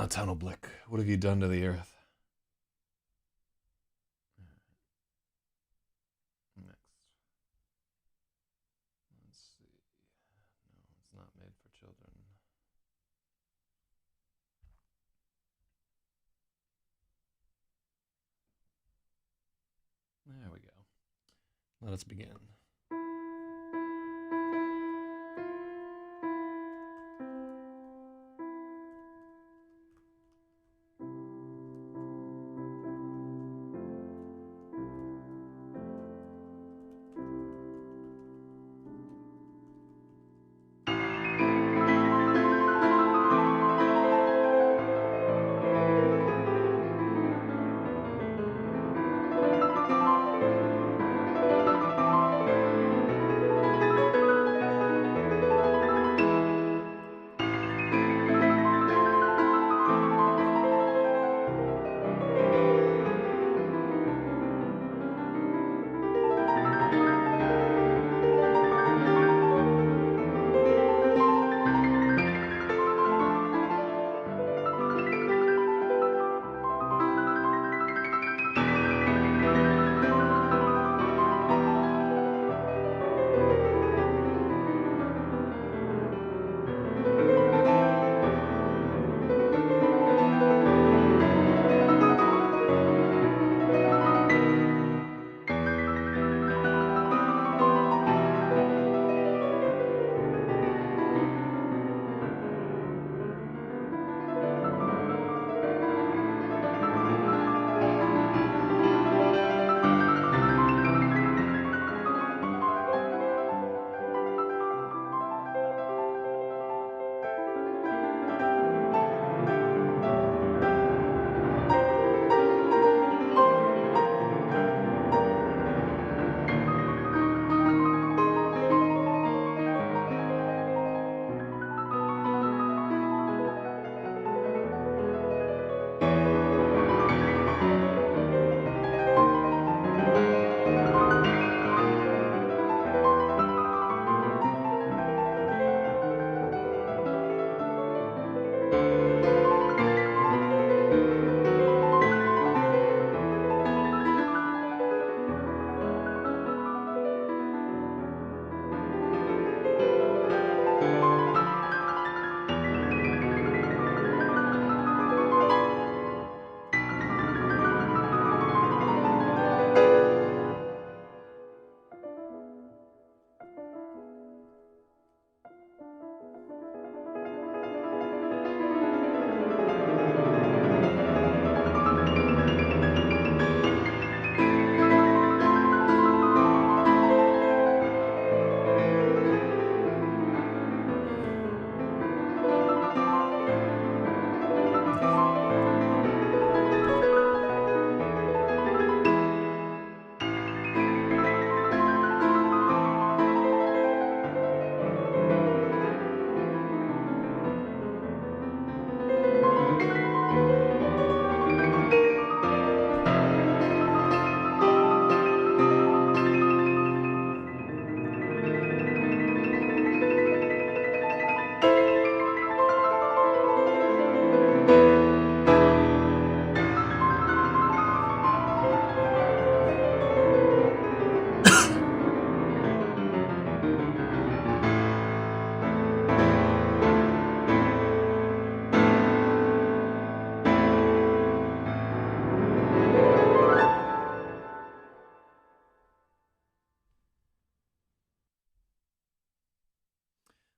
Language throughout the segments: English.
Tunnel Blick, what have you done to the earth? Next. Let's see. No, it's not made for children. There we go. Let us begin.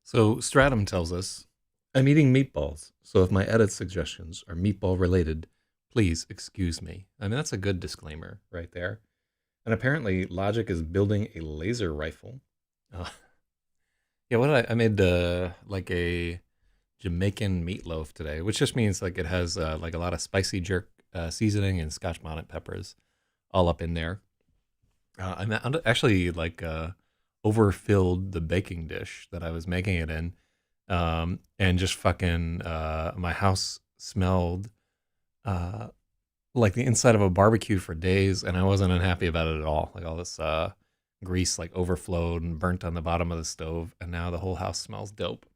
So Stratum tells us, I'm eating meatballs, so if my edit suggestions are meatball related, please excuse me. I mean, that's a good disclaimer right there. And apparently, Logic is building a laser rifle. Uh, yeah, what did I made like a Jamaican meatloaf today, which just means like it has like a lot of spicy jerk seasoning and Scotch bonnet peppers all up in there. Actually like overfilled the baking dish that I was making it in, and just fucking my house smelled uh, like the inside of a barbecue for days, and I wasn't unhappy about it at all. Like all this grease like overflowed and burnt on the bottom of the stove, and now the whole house smells dope.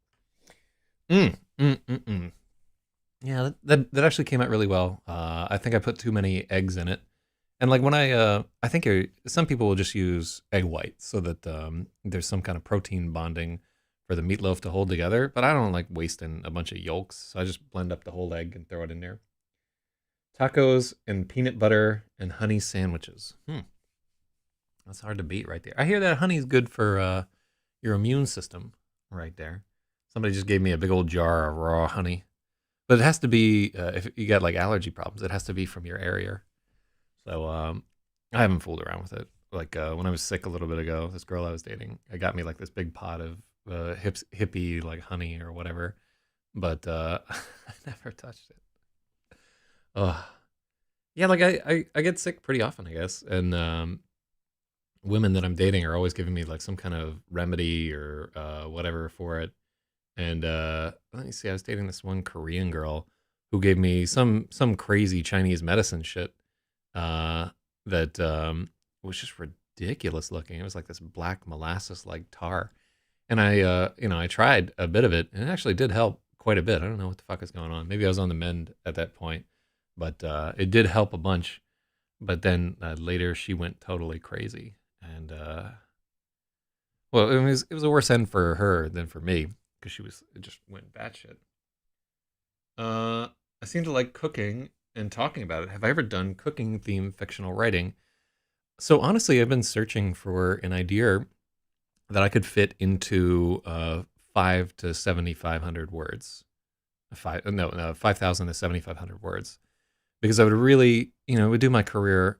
Mm, mm, mm, mm. Yeah, that actually came out really well. I think I put too many eggs in it. And like when I think some people will just use egg white so that there's some kind of protein bonding for the meatloaf to hold together. But I don't like wasting a bunch of yolks, so I just blend up the whole egg and throw it in there. Tacos and peanut butter and honey sandwiches. That's hard to beat right there. I hear that honey's good for your immune system right there. Somebody just gave me a big old jar of raw honey, but it has to be if you got like allergy problems, it has to be from your area. So I haven't fooled around with it. Like when I was sick a little bit ago, this girl I was dating, I got me like this big pot of hippie like honey or whatever, but I never touched it. Oh, yeah, like I get sick pretty often, I guess, and women that I'm dating are always giving me like some kind of remedy or whatever for it. And let me see, I was dating this one Korean girl who gave me some crazy Chinese medicine shit that was just ridiculous looking. It was like this black molasses like tar. And I tried a bit of it and it actually did help quite a bit. I don't know what the fuck is going on. Maybe I was on the mend at that point, but it did help a bunch. But then later she went totally crazy. And well, it was a worse end for her than for me because it just went batshit. I seem to like cooking and talking about it. Have I ever done cooking themed fictional writing? So honestly, I've been searching for an idea that I could fit into 5 to 7,500 words. 5,000 to 7,500 words, because I would really, it would do my career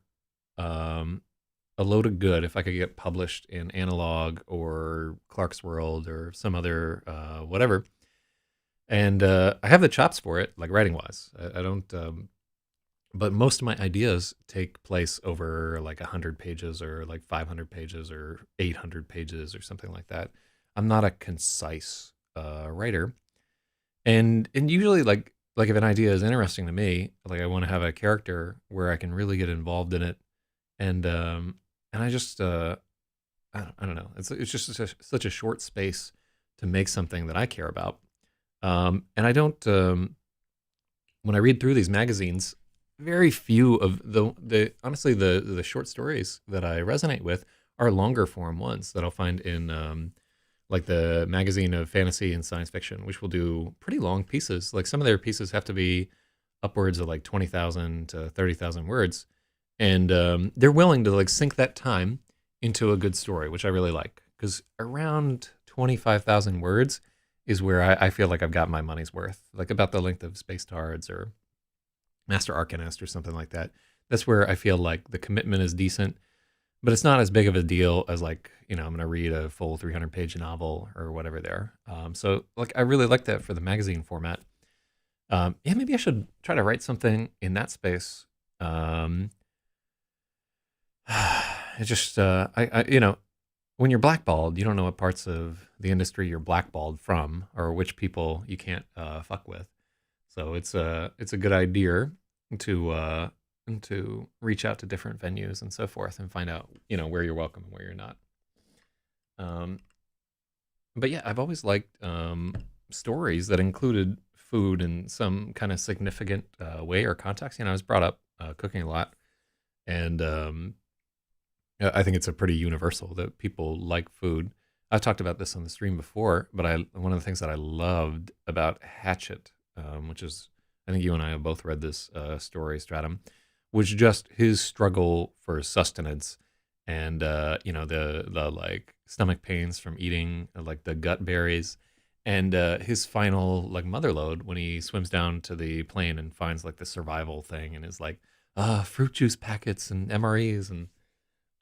a load of good if I could get published in Analog or Clark's World or some other whatever. And I have the chops for it, like writing wise. I don't, but most of my ideas take place over like 100 pages or like 500 pages or 800 pages or something like that. I'm not a concise writer, and usually like if an idea is interesting to me, like I want to have a character where I can really get involved in it, and I just I don't know. It's just such a short space to make something that I care about. And I don't when I read through these magazines, very few of the honestly the short stories that I resonate with are longer form ones that I'll find in like the magazine of fantasy and science fiction, which will do pretty long pieces. Like some of their pieces have to be upwards of like 20,000 to 30,000 words, and they're willing to like sink that time into a good story, which I really like because around 25,000 words is where I feel like I've got my money's worth, like about the length of Space Tards or Master Arcanist or something like that. That's where I feel like the commitment is decent, but it's not as big of a deal as like, I'm going to read a full 300-page novel or whatever there. So like I really like that for the magazine format. Yeah, maybe I should try to write something in that space. It just, when you're blackballed, you don't know what parts of the industry you're blackballed from or which people you can't fuck with. So it's a good idea to reach out to different venues and so forth and find out where you're welcome and where you're not. Um, but yeah, I've always liked stories that included food in some kind of significant way or context. I was brought up cooking a lot, and I think it's a pretty universal that people like food. I've talked about this on the stream before, but one of the things that I loved about Hatchet, which is, I think you and I have both read this story, Stratum, was just his struggle for sustenance and the like stomach pains from eating like the gut berries, and his final like mother load when he swims down to the plane and finds like the survival thing and is like fruit juice packets and MREs and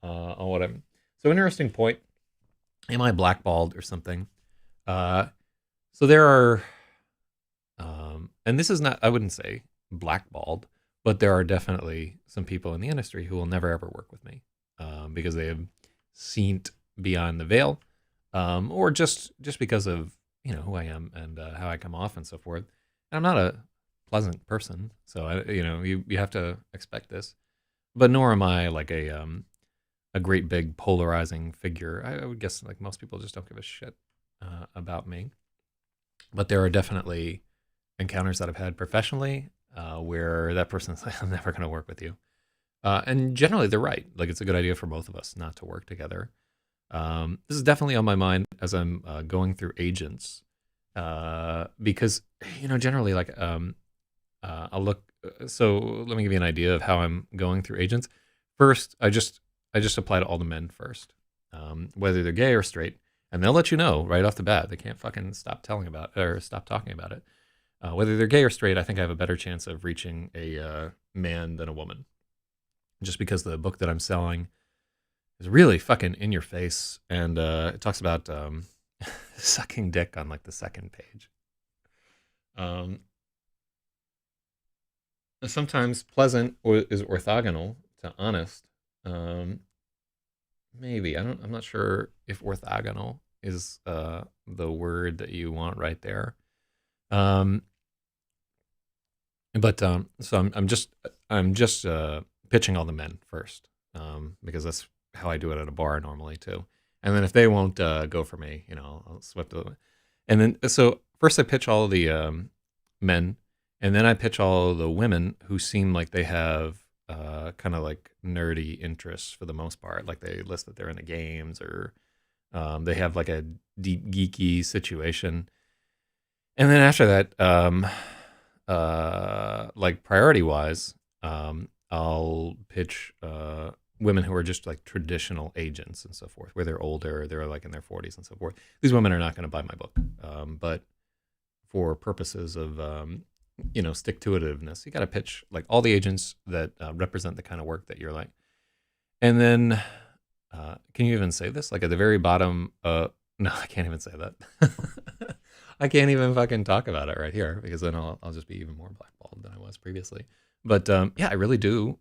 on whatever. So interesting point. Am I blackballed or something? So there are, and this is not, I wouldn't say blackballed, but there are definitely some people in the industry who will never ever work with me because they have seen beyond the veil, or just because of who I am and how I come off and so forth. And I'm not a pleasant person, so you have to expect this. But nor am I like a great big polarizing figure. I would guess like most people just don't give a shit about me. But there are definitely encounters that I've had professionally where that person's like, I'm never going to work with you. And generally, they're right. Like, it's a good idea for both of us not to work together. This is definitely on my mind as I'm going through agents, because generally, like, I'll look. So let me give you an idea of how I'm going through agents. First, I just apply to all the men first, whether they're gay or straight, and they'll let you know right off the bat. They can't fucking stop telling about or stop talking about it. Whether they're gay or straight, I think I have a better chance of reaching a man than a woman, just because the book that I'm selling is really fucking in your face, and it talks about sucking dick on like the second page. Um, Sometimes pleasant is orthogonal to honest. Um, Maybe I'm not sure if orthogonal is the word that you want right there. Um, but so I'm just pitching all the men first, because that's how I do it at a bar normally too. And then if they won't go for me, I'll swip to them. And then so first I pitch all the men, and then I pitch all the women who seem like they have kind of like nerdy interests for the most part. Like they list that they're into games, or they have like a deep geeky situation. And then after that, like priority wise, I'll pitch women who are just like traditional agents and so forth, where they're older, they're like in their 40s and so forth. These women are not going to buy my book, but for purposes of stick to itiveness, you got to pitch like all the agents that represent the kind of work that you're like. And then, can you even say this? Like at the very bottom, no, I can't even say that. I can't even fucking talk about it right here, because then I'll just be even more blackballed than I was previously. But yeah, I really do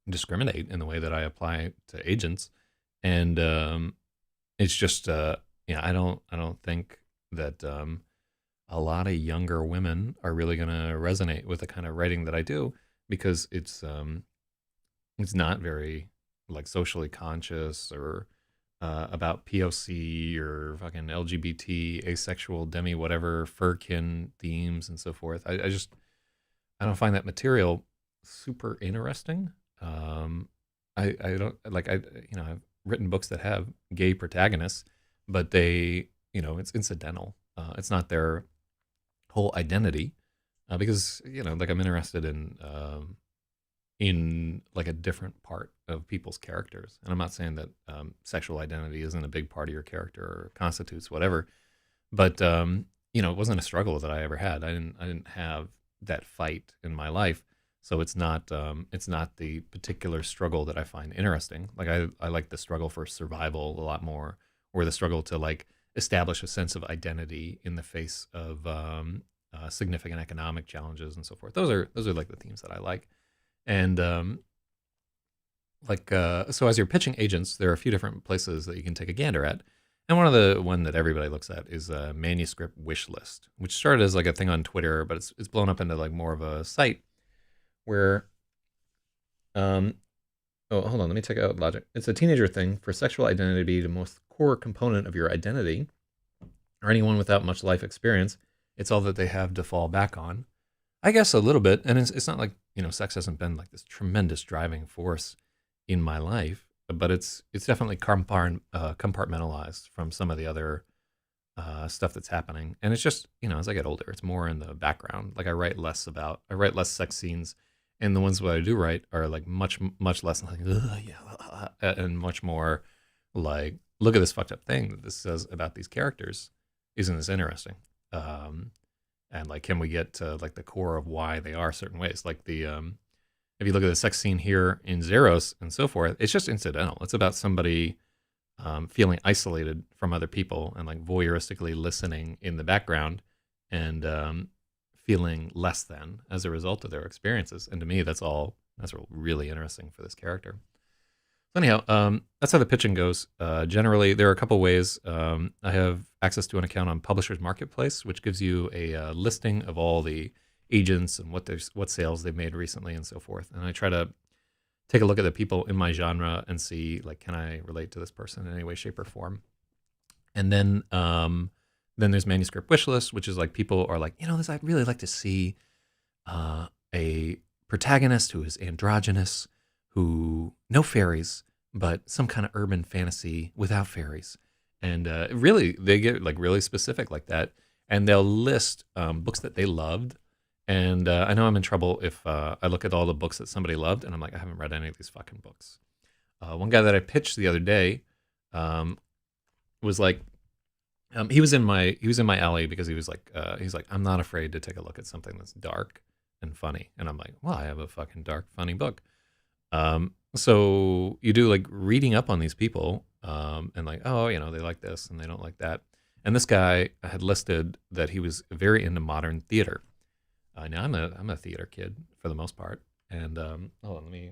discriminate in the way that I apply to agents, and it's just I don't think that a lot of younger women are really going to resonate with the kind of writing that I do, because it's not very like socially conscious or about POC or fucking LGBT, asexual, demi, whatever, furkin themes and so forth. I don't find that material super interesting. I don't like I've written books that have gay protagonists, but they it's incidental. It's not their whole identity, because like I'm interested in like a different part of people's characters. And I'm not saying that sexual identity isn't a big part of your character or constitutes whatever, but it wasn't a struggle that I ever had. I didn't have that fight in my life, so it's not the particular struggle that I find interesting. Like I like the struggle for survival a lot more, or the struggle to like establish a sense of identity in the face of significant economic challenges and so forth. Those are like the themes that I like. And so as you're pitching agents, there are a few different places that you can take a gander at. And one that everybody looks at is a manuscript wish list, which started as like a thing on Twitter, but it's blown up into like more of a site where oh, hold on, let me take out logic. It's a teenager thing for sexual identity to be the most core component of your identity, or anyone without much life experience. It's all that they have to fall back on. I guess a little bit, and it's not like sex hasn't been like this tremendous driving force in my life, but it's definitely compartmentalized from some of the other stuff that's happening, and it's just as I get older, it's more in the background. Like I write less sex scenes, and the ones that I do write are like much less like yeah, and much more like, look at this fucked up thing that this says about these characters. Isn't this interesting? And like, can we get to like the core of why they are certain ways? Like the if you look at the sex scene here in XEROS and so forth, it's just incidental. It's about somebody feeling isolated from other people and like voyeuristically listening in the background, and feeling less than as a result of their experiences. And to me, that's really interesting for this character. So anyhow, that's how the pitching goes. Generally, there are a couple ways. I have access to an account on Publishers Marketplace, which gives you a listing of all the agents and what sales they've made recently and so forth. And I try to take a look at the people in my genre and see, like, can I relate to this person in any way, shape, or form? And then Then there's manuscript wish list, which is like people are like, this I'd really like to see a protagonist who is androgynous, who no fairies, but some kind of urban fantasy without fairies. And really, they get like really specific like that, and they'll list books that they loved. And I know I'm in trouble if I look at all the books that somebody loved, and I'm like, I haven't read any of these fucking books. One guy that I pitched the other day was like, he was in my alley because he's like, I'm not afraid to take a look at something that's dark and funny. And I'm like, well, I have a fucking dark, funny book. So you do like reading up on these people, and like, oh, they like this and they don't like that. And this guy had listed that he was very into modern theater. Now I'm a theater kid for the most part. And let me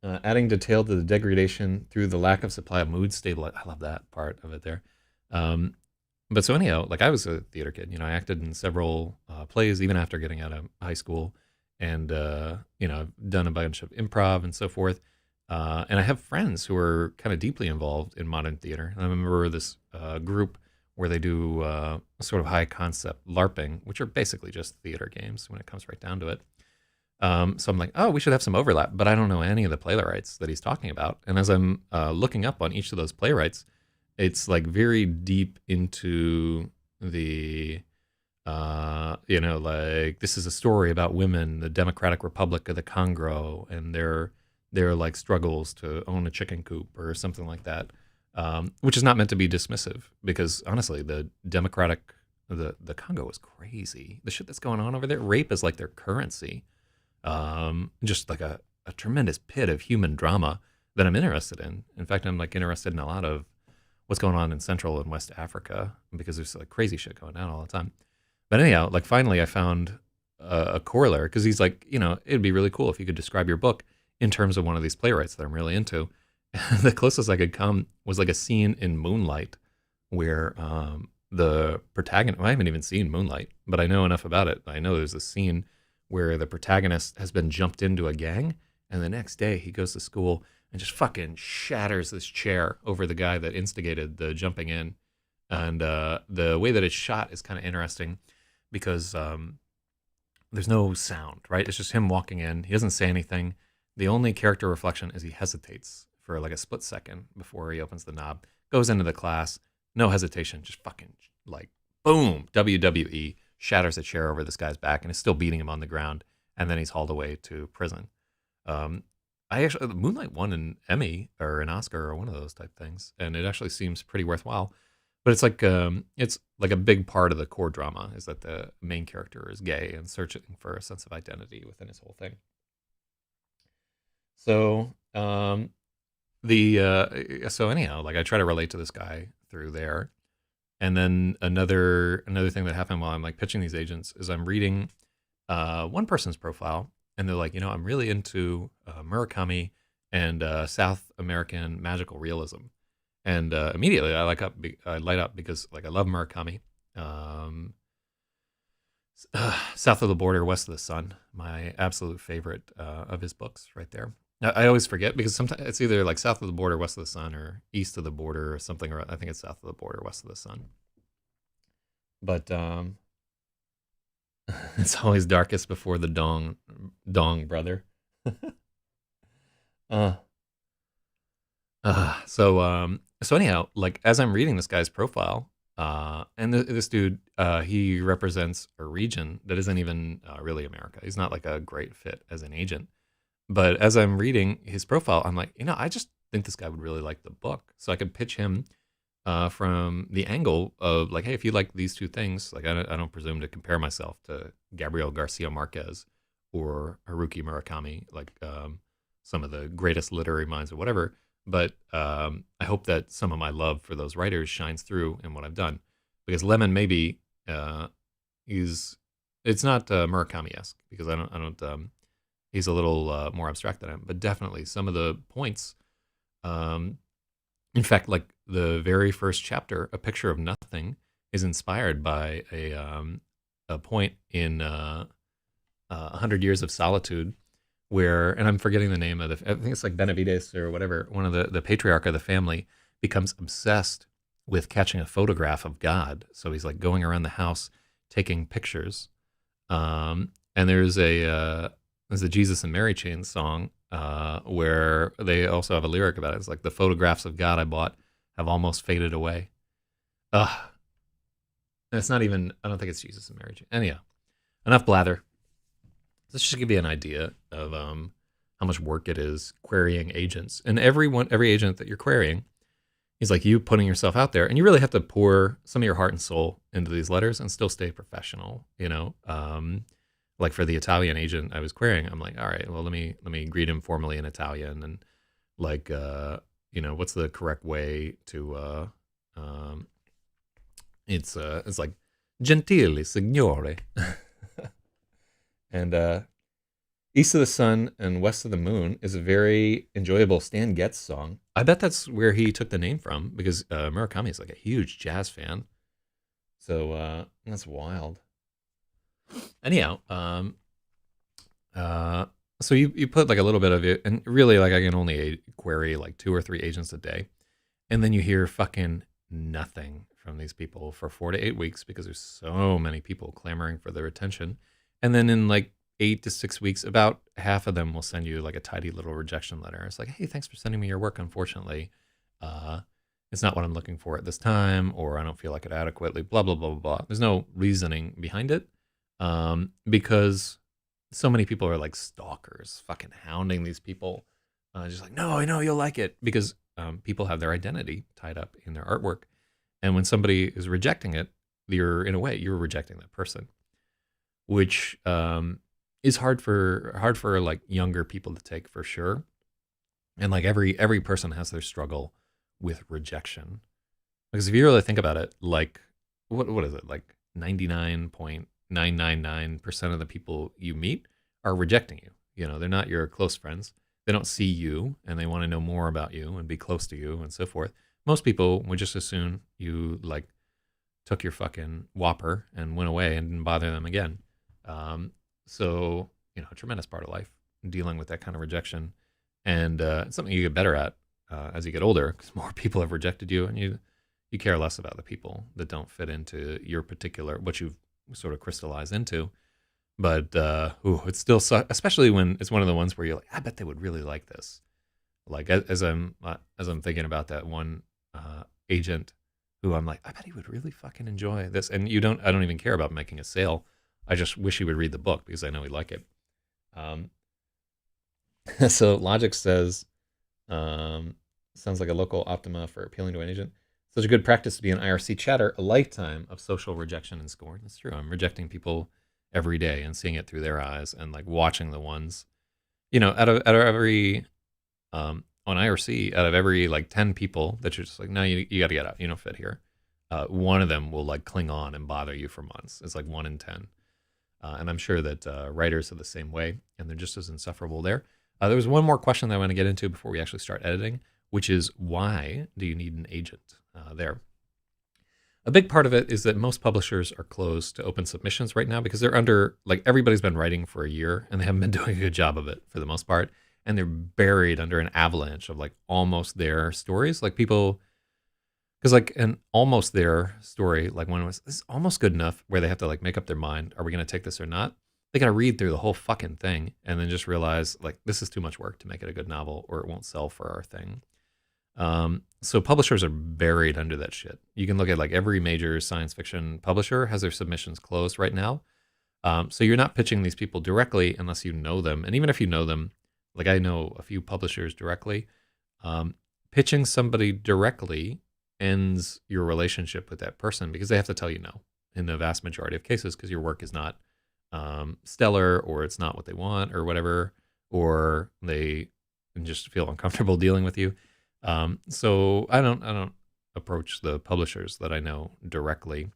adding detail to the degradation through the lack of supply of mood stable. I love that part of it there. But so anyhow, like I was a theater kid. I acted in several plays even after getting out of high school, and I've done a bunch of improv and so forth. And I have friends who are kind of deeply involved in modern theater. And I remember this group where they do sort of high concept LARPing, which are basically just theater games when it comes right down to it. So I'm like, oh, we should have some overlap, but I don't know any of the playwrights that he's talking about. And as I'm looking up on each of those playwrights, it's like very deep into the, like this is a story about women, the Democratic Republic of the Congo, and their like struggles to own a chicken coop or something like that, which is not meant to be dismissive, because honestly, the Congo is crazy. The shit that's going on over there, rape is like their currency. Just like a tremendous pit of human drama that I'm interested in. In fact, I'm like interested in a lot of what's going on in Central and West Africa, because there's like crazy shit going on all the time. But anyhow, like finally I found a corollary, because he's like, it'd be really cool if you could describe your book in terms of one of these playwrights that I'm really into. And the closest I could come was like a scene in Moonlight where the protagonist, I haven't even seen Moonlight, but I know enough about it. I know there's a scene where the protagonist has been jumped into a gang, and the next day he goes to school and just fucking shatters this chair over the guy that instigated the jumping in. And the way that it's shot is kind of interesting, because there's no sound, right? It's just him walking in. He doesn't say anything. The only character reflection is he hesitates for like a split second before he opens the knob, goes into the class, no hesitation, just fucking like boom, WWE, shatters a chair over this guy's back and is still beating him on the ground, and then he's hauled away to prison. Moonlight won an Emmy or an Oscar or one of those type things, and it actually seems pretty worthwhile. But it's like a big part of the core drama is that the main character is gay and searching for a sense of identity within his whole thing. So so anyhow, like I try to relate to this guy through there. And then another thing that happened while I'm like pitching these agents is I'm reading one person's profile, and they're like, I'm really into Murakami and South American magical realism. And immediately I light up because like I love Murakami. South of the Border, West of the Sun, my absolute favorite of his books right there. I always forget, because sometimes it's either like South of the Border, West of the Sun, or East of the Border or something, or I think it's South of the Border, West of the Sun. But it's always darkest before the dong, brother. So anyhow, like as I'm reading this guy's profile, and this dude, he represents a region that isn't even really America. He's not like a great fit as an agent. But as I'm reading his profile, I'm like, I just think this guy would really like the book. So I could pitch him from the angle of like, hey, if you like these two things, like I don't presume to compare myself to Gabriel Garcia Marquez or Haruki Murakami, like some of the greatest literary minds or whatever. But I hope that some of my love for those writers shines through in what I've done, because Lemon maybe it's not Murakami-esque, because I don't. He's a little more abstract than I am, but definitely some of the points. In fact, like the very first chapter, A Picture of Nothing, is inspired by a point in 100 Years of Solitude, where, and I'm forgetting the name of I think it's like Benavides or whatever, one of the patriarch of the family becomes obsessed with catching a photograph of God. So he's like going around the house taking pictures. And there's a Jesus and Mary Chain song where they also have a lyric about it. It's like the photographs of God I bought have almost faded away. Ugh. And it's not even, I don't think it's Jesus and Mary Chain. Anyhow, enough blather. This should give you an idea of how much work it is querying agents. And every agent that you're querying is like you putting yourself out there, and you really have to pour some of your heart and soul into these letters and still stay professional. Like for the Italian agent I was querying, I'm like, all right, well let me greet him formally in Italian, and like what's the correct way to it's like gentile signore. And East of the Sun and West of the Moon is a very enjoyable Stan Getz song. I bet that's where he took the name from, because Murakami is like a huge jazz fan. So that's wild. Anyhow, so you put like a little bit of it, and really like I can only query like 2 or 3 agents a day, and then you hear fucking nothing from these people for 4 to 8 weeks because there's so many people clamoring for their attention. And then in like 8 to 6 weeks, about half of them will send you like a tidy little rejection letter. It's like, hey, thanks for sending me your work. Unfortunately, it's not what I'm looking for at this time, or I don't feel like it adequately, blah, blah, blah, blah, blah. There's no reasoning behind it, because so many people are like stalkers, fucking hounding these people. Just like, no, I know you'll like it, because people have their identity tied up in their artwork. And when somebody is rejecting it, you're rejecting that person, which is hard for like younger people to take, for sure. And like every person has their struggle with rejection, because if you really think about it, like what is it, like 99.999% of the people you meet are rejecting you. They're not your close friends. They don't see you, and they want to know more about you and be close to you and so forth. Most people would just as soon you like took your fucking whopper and went away and didn't bother them again. So, a tremendous part of life, dealing with that kind of rejection. And it's something you get better at as you get older, because more people have rejected you, and you care less about the people that don't fit into your particular, what you've sort of crystallized into. But it's still, especially when it's one of the ones where you're like, I bet they would really like this. Like as I'm thinking about that one agent who I'm like, I bet he would really fucking enjoy this. And I don't even care about making a sale. I just wish he would read the book, because I know he'd like it. So Logic says, sounds like a local optima for appealing to an agent. Such a good practice to be an IRC chatter, a lifetime of social rejection and scorn. That's true. I'm rejecting people every day and seeing it through their eyes, and like watching the ones, out of every, on IRC, out of every like 10 people that you're just like, no, you got to get out. You don't fit here. One of them will like cling on and bother you for months. It's like 1 in 10. And I'm sure that writers are the same way, and they're just as insufferable there. There was one more question that I want to get into before we actually start editing, which is, why do you need an agent there? A big part of it is that most publishers are closed to open submissions right now, because they're under, like, everybody's been writing for a year and they haven't been doing a good job of it for the most part. And they're buried under an avalanche of like almost there stories. Like people, because like an almost there story, like one was, this is almost good enough, where they have to like make up their mind. Are we going to take this or not? They got to read through the whole fucking thing and then just realize like, this is too much work to make it a good novel, or it won't sell for our thing. So publishers are buried under that shit. You can look at like every major science fiction publisher has their submissions closed right now. So you're not pitching these people directly unless you know them. And even if you know them, like I know a few publishers directly, pitching somebody directly ends your relationship with that person, because they have to tell you no in the vast majority of cases, because your work is not stellar, or it's not what they want, or whatever, or they just feel uncomfortable dealing with you. So I don't approach the publishers that I know directly.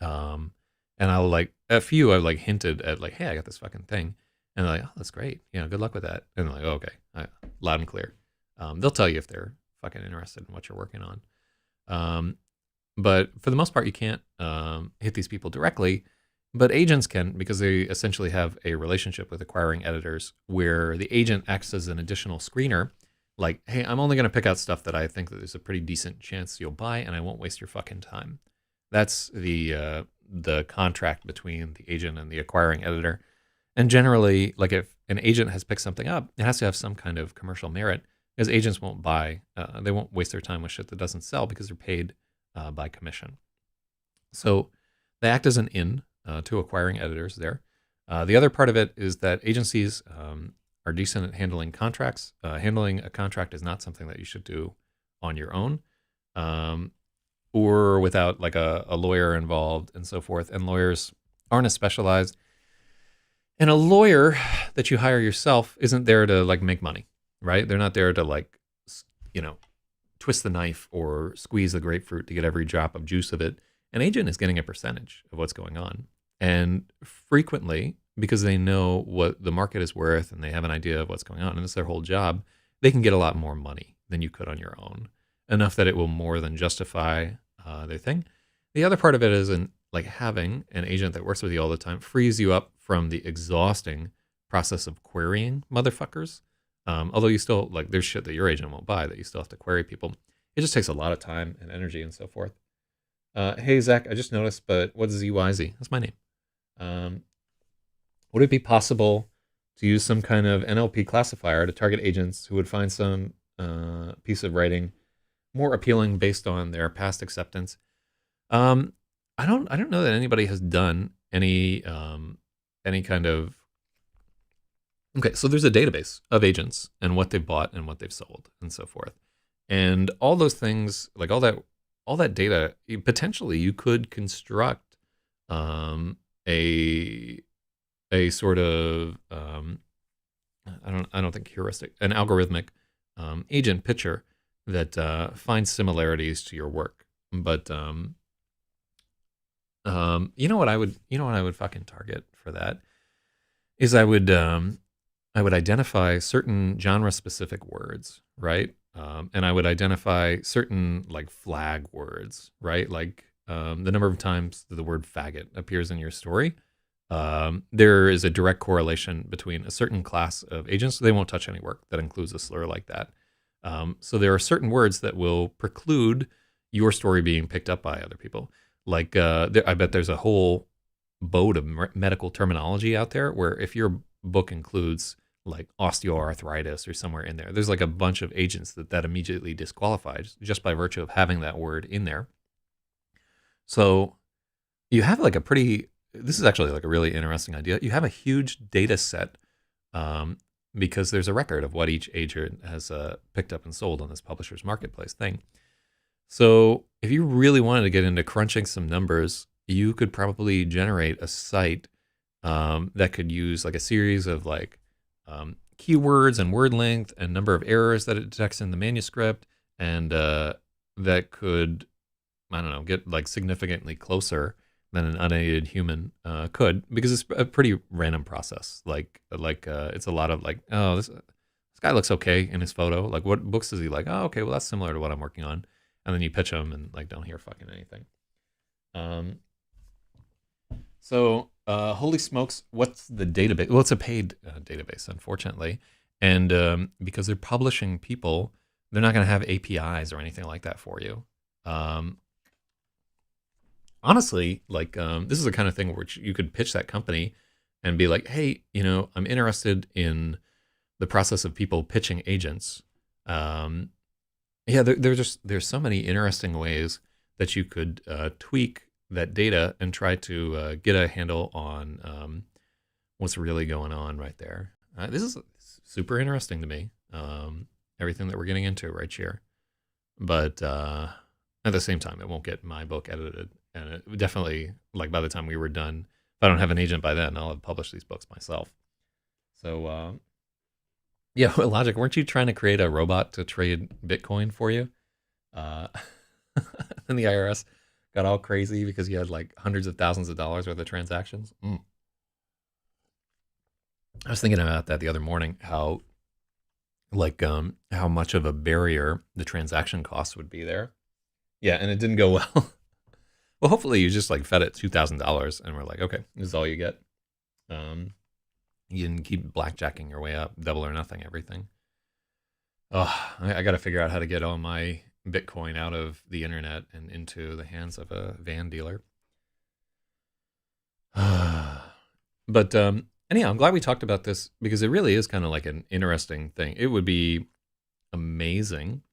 And I'll like, a few I've like hinted at like, hey, I got this fucking thing. And they're like, oh, that's great. Good luck with that. And they're like, oh, okay, loud and clear. They'll tell you if they're fucking interested in what you're working on. But for the most part, you can't hit these people directly. But agents can, because they essentially have a relationship with acquiring editors, where the agent acts as an additional screener. like, hey, I'm only going to pick out stuff that I think that there's a pretty decent chance you'll buy, and I won't waste your fucking time. That's the contract between the agent and the acquiring editor. And generally, like if an agent has picked something up, it has to have some kind of commercial merit, because agents won't buy, they won't waste their time with shit that doesn't sell because they're paid by commission. So they act as an in to acquiring editors there. The other part of it is that agencies are decent at handling contracts. Handling a contract is not something that you should do on your own, or without like a lawyer involved and so forth. And lawyers aren't as specialized. And a lawyer that you hire yourself isn't there to like make money, right? They're not there to like, twist the knife or squeeze the grapefruit to get every drop of juice of it. An agent is getting a percentage of what's going on. And frequently, because they know what the market is worth and they have an idea of what's going on, and it's their whole job, they can get a lot more money than you could on your own. Enough that it will more than justify their thing. The other part of it is like having an agent that works with you all the time frees you up from the exhausting process of querying motherfuckers. Although you still, like, there's shit that your agent won't buy that you still have to query people. It just takes a lot of time and energy and so forth. Hey, Zach, I just noticed, but what's ZYZ? That's my name. Would it be possible to use some kind of NLP classifier to target agents who would find some piece of writing more appealing based on their past acceptance? I don't know that anybody has done any kind of. Okay, so there's a database of agents and what they've bought and what they've sold and so forth, and all those things, like all that data, potentially you could construct a sort of I don't think heuristic, an algorithmic agent picture that finds similarities to your work. But you know what I would fucking target for that is I would identify certain genre specific words, right? And I would identify certain like flag words, right? Like the number of times that the word faggot appears in your story. There is a direct correlation between a certain class of agents. They won't touch any work that includes a slur like that. So there are certain words that will preclude your story being picked up by other people. Like I bet there's a whole boat of medical terminology out there where if your book includes like osteoarthritis or somewhere in there, there's like a bunch of agents that immediately disqualifies just by virtue of having that word in there. So you have like this is actually like a really interesting idea. You have a huge data set because there's a record of what each agent has picked up and sold on this publisher's marketplace thing. So if you really wanted to get into crunching some numbers, you could probably generate a site that could use like a series of like keywords and word length and number of errors that it detects in the manuscript, and that could, I don't know, get like significantly closer than an unaided human could, because it's a pretty random process. Like it's a lot of like, oh, this guy looks okay in his photo. Like, what books does he like? Oh, okay, well that's similar to what I'm working on. And then you pitch them and like don't hear fucking anything. So holy smokes, what's the database? Well, it's a paid database, unfortunately, and because they're publishing people, they're not going to have APIs or anything like that for you. Honestly, like this is the kind of thing where you could pitch that company and be like, hey, I'm interested in the process of people pitching agents. Yeah, there's so many interesting ways that you could tweak that data and try to get a handle on what's really going on right there. This is super interesting to me, everything that we're getting into right here. But at the same time, it won't get my book edited. And it definitely, like, by the time we were done, if I don't have an agent by then, I'll have published these books myself. So, yeah, Logic, weren't you trying to create a robot to trade Bitcoin for you? And the IRS got all crazy because you had like hundreds of thousands of dollars worth of transactions. I was thinking about that the other morning, how much of a barrier the transaction costs would be there. Yeah, and it didn't go well. Well, hopefully you just like fed it $2,000 and we're like, okay, this is all you get. You didn't keep blackjacking your way up, double or nothing, everything. Oh, I got to figure out how to get all my Bitcoin out of the internet and into the hands of a van dealer. But anyhow, I'm glad we talked about this because it really is kind of like an interesting thing. It would be amazing.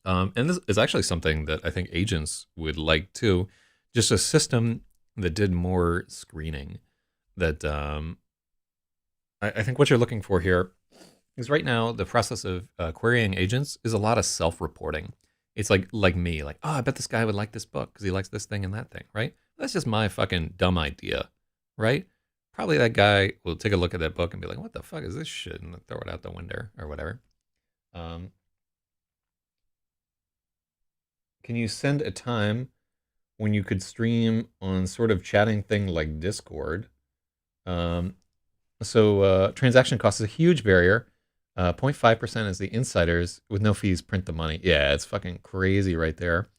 And this is actually something that I think agents would like too. Just a system that did more screening. That I think what you're looking for here is right now the process of querying agents is a lot of self-reporting. It's like me, like, oh, I bet this guy would like this book because he likes this thing and that thing, right? That's just my fucking dumb idea, right? Probably that guy will take a look at that book and be like, what the fuck is this shit? And throw it out the window or whatever. Um, can you send a time when you could stream on sort of chatting thing like Discord? Um, transaction cost is a huge barrier. 0.5% is the insiders with no fees print the money. Yeah, it's fucking crazy right there.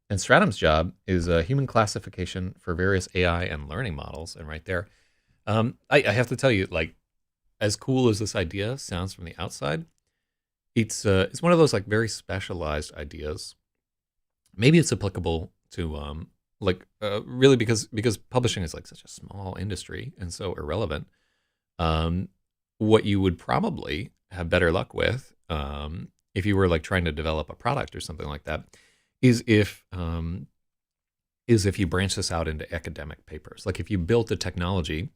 And Stratum's job is human classification for various AI and learning models. And right there, I have to tell you, like, as cool as this idea sounds from the outside, it's one of those like very specialized ideas. Maybe it's applicable to really because publishing is like such a small industry and so irrelevant. Um, what you would probably have better luck with if you were like trying to develop a product or something like that is if you branch this out into academic papers. Like if you built a technology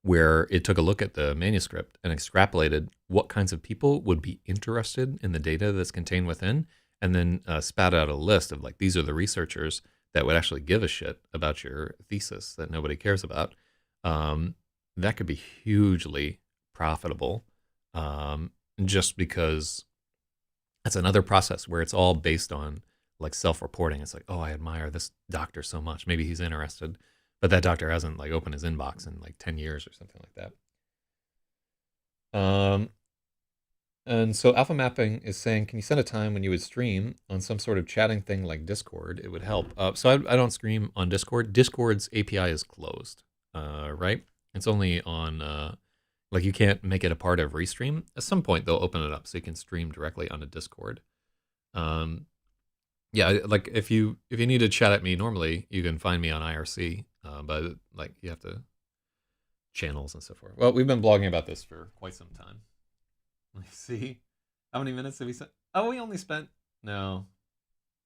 where it took a look at the manuscript and extrapolated what kinds of people would be interested in the data that's contained within, and then spat out a list of like, these are the researchers that would actually give a shit about your thesis that nobody cares about. That could be hugely profitable, just because that's another process where it's all based on like self-reporting. It's like, oh, I admire this doctor so much. Maybe he's interested, but that doctor hasn't like opened his inbox in like 10 years or something like that. And so alpha mapping is saying, can you send a time when you would stream on some sort of chatting thing like Discord? It would help. So I don't stream on Discord. Discord's API is closed, right? It's only on, like you can't make it a part of Restream. At some point they'll open it up so you can stream directly onto Discord. Yeah, like if you need to chat at me normally, you can find me on IRC, but like you have to channels and so forth. Well, we've been blogging about this for quite some time. Let me see. How many minutes have we spent? Oh, we only spent no,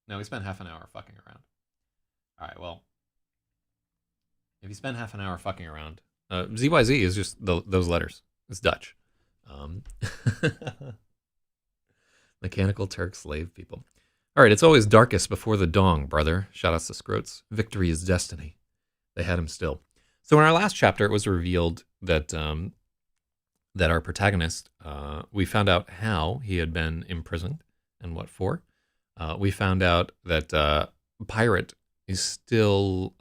we spent half an hour fucking around. All right, well, if you spend half an hour fucking around, ZYZ is just those letters. It's Dutch. Mechanical Turk slave people. All right, it's always darkest before the dawn, brother. Shout outs to Scroats. Victory is destiny. They had him still. So in our last chapter, it was revealed that that our protagonist, we found out how he had been imprisoned and what for. We found out that Pirate is still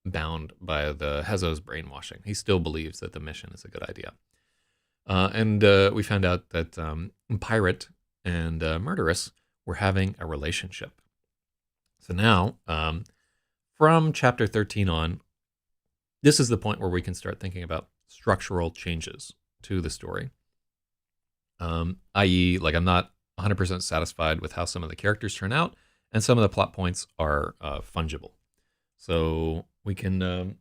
bound by the Hezo's brainwashing. He still believes that the mission is a good idea. And we found out that Pirate and Murderous were having a relationship. So now, from chapter 13 on, this is the point where we can start thinking about structural changes to the story. I.e., like I'm not 100% satisfied with how some of the characters turn out, and some of the plot points are fungible. So we can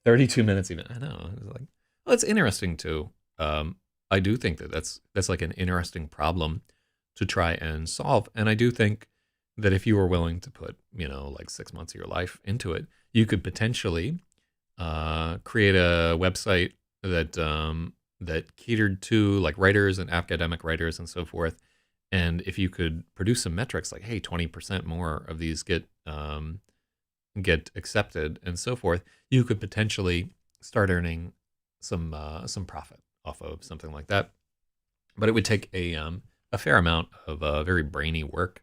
32 minutes even. I know. It's like, well, it's interesting too. I do think that that's like an interesting problem to try and solve, and I do think that if you were willing to put like 6 months of your life into it, you could potentially create a website that that catered to like writers and academic writers and so forth. And if you could produce some metrics like, hey, 20% more of these get accepted and so forth, you could potentially start earning some profit off of something like that. But it would take a fair amount of very brainy work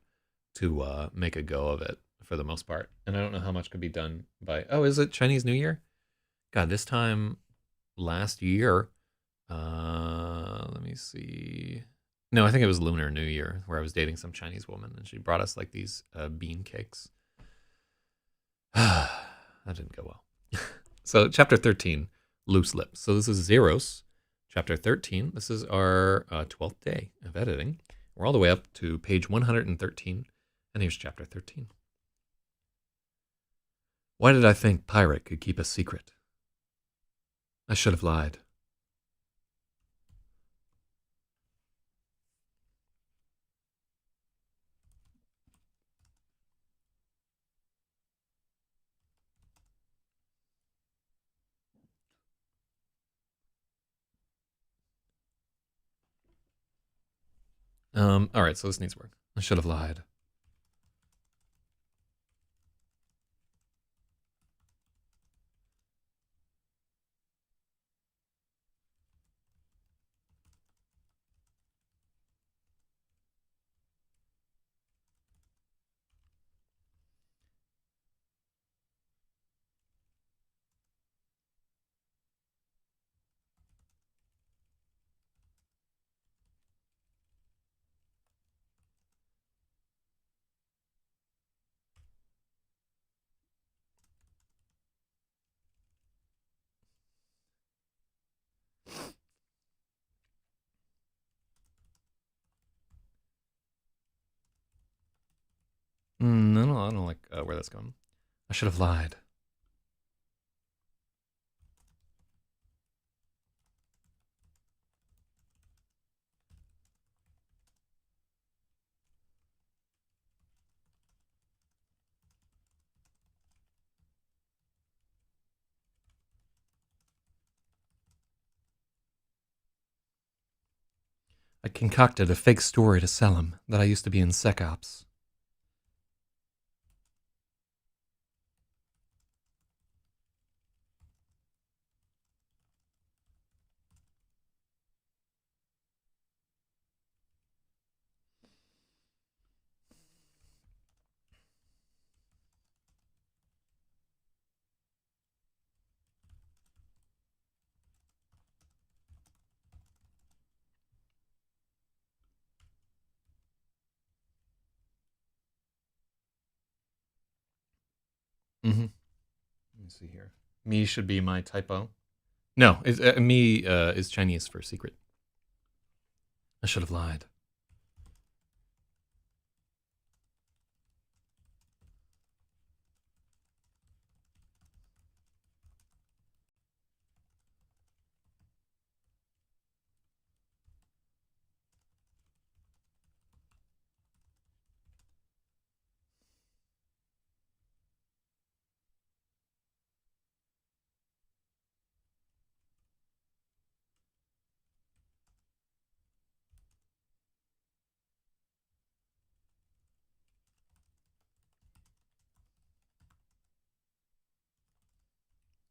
to make a go of it for the most part. And I don't know how much could be done by, oh, is it Chinese New Year? God, this time last year, let me see. No, I think it was Lunar New Year where I was dating some Chinese woman and she brought us like these bean cakes. That didn't go well. So chapter 13, Loose Lips. So this is XEROS, chapter 13. This is our 12th day of editing. We're all the way up to page 113, and here's chapter 13. Why did I think Pirate could keep a secret? I should have lied. All right, so this needs work. I should have lied. No, I don't like where that's going. I should have lied. I concocted a fake story to sell him that I used to be in Sec Ops. Mm-hmm. Let me see here. Me should be my typo. No, me is Chinese for secret. I should have lied.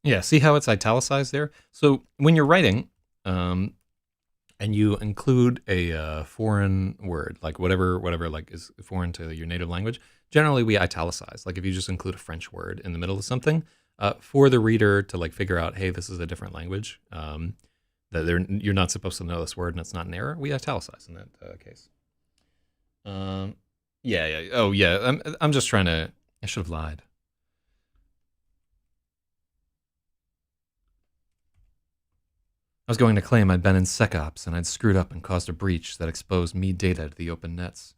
Yeah, see how it's italicized there? So when you're writing, and you include a foreign word, like whatever like is foreign to your native language, generally we italicize. Like if you just include a French word in the middle of something, for the reader to like figure out, hey, this is a different language, that you're not supposed to know this word and it's not an error, we italicize in that case. Um, yeah. Oh, yeah. I'm just trying to. I should have lied. I was going to claim I'd been in SecOps and I'd screwed up and caused a breach that exposed me data to the open nets.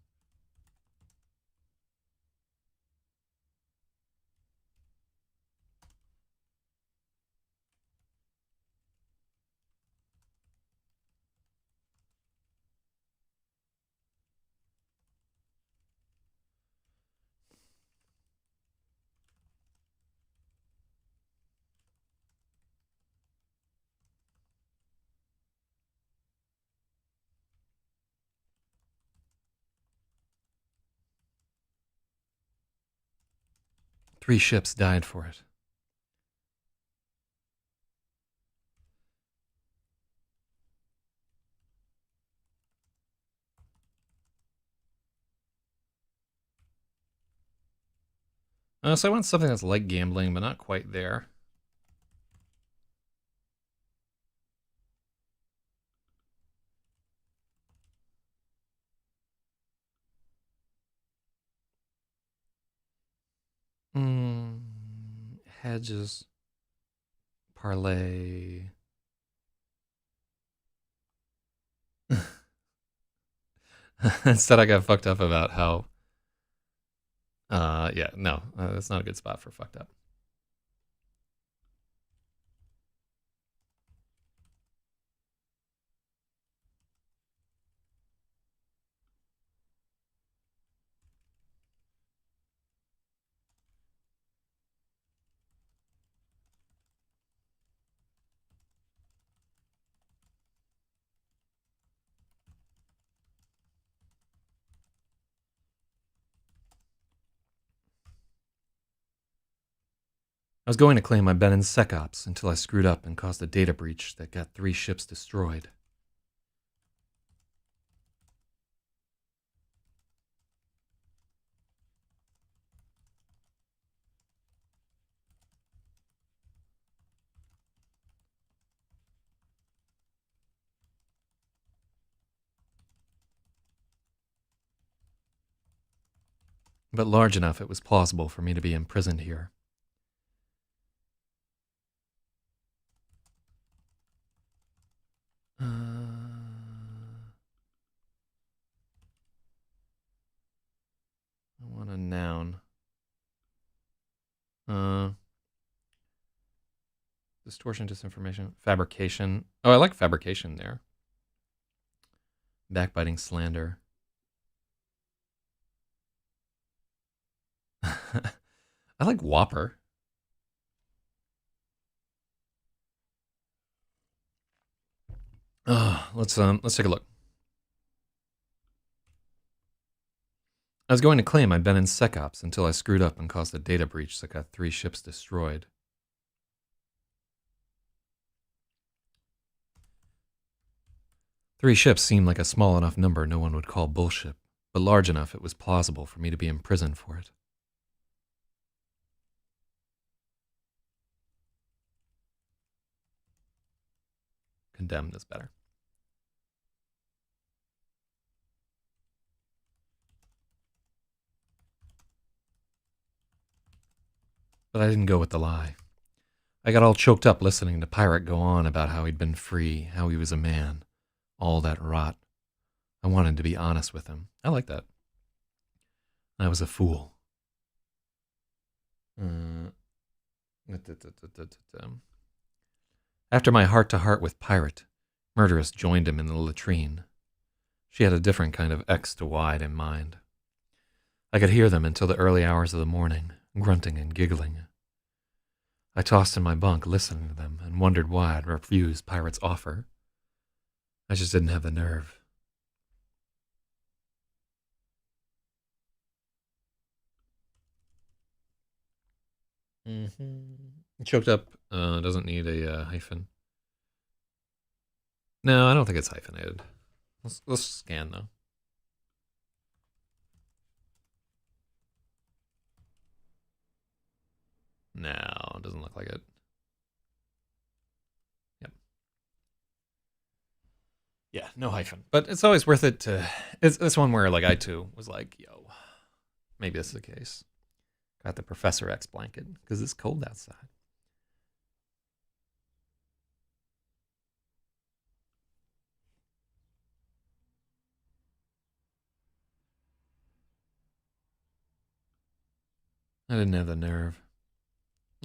3 ships died for it. So I want something that's like gambling, but not quite there. Mm, hedges, parlay. Instead, I got fucked up about how. Yeah, no, that's not a good spot for fucked up. I was going to claim I'd been in SecOps until I screwed up and caused a data breach that got 3 ships destroyed. But large enough it was plausible for me to be imprisoned here. I want a noun. Distortion, disinformation, fabrication. Oh, I like fabrication there. Backbiting, slander. I like Whopper. Let's take a look. I was going to claim I'd been in SecOps until I screwed up and caused a data breach that got 3 ships destroyed. Three ships seemed like a small enough number no one would call bullshit, but large enough it was plausible for me to be imprisoned for it. Condemned is better. But I didn't go with the lie. I got all choked up listening to Pirate go on about how he'd been free, how he was a man, all that rot. I wanted to be honest with him. I like that. I was a fool. After my heart-to-heart with Pirate, Murderess joined him in the latrine. She had a different kind of X to wide in mind. I could hear them until the early hours of the morning, grunting and giggling. I tossed in my bunk listening to them and wondered why I'd refused Pirate's offer. I just didn't have the nerve. Choked up doesn't need a hyphen. No, I don't think it's hyphenated. Let's scan though. No, it doesn't look like it. Yep. Yeah, no hyphen. But it's always worth it to. It's one where like I too was like, yo, maybe this is the case. Got the Professor X blanket because it's cold outside. I didn't have the nerve.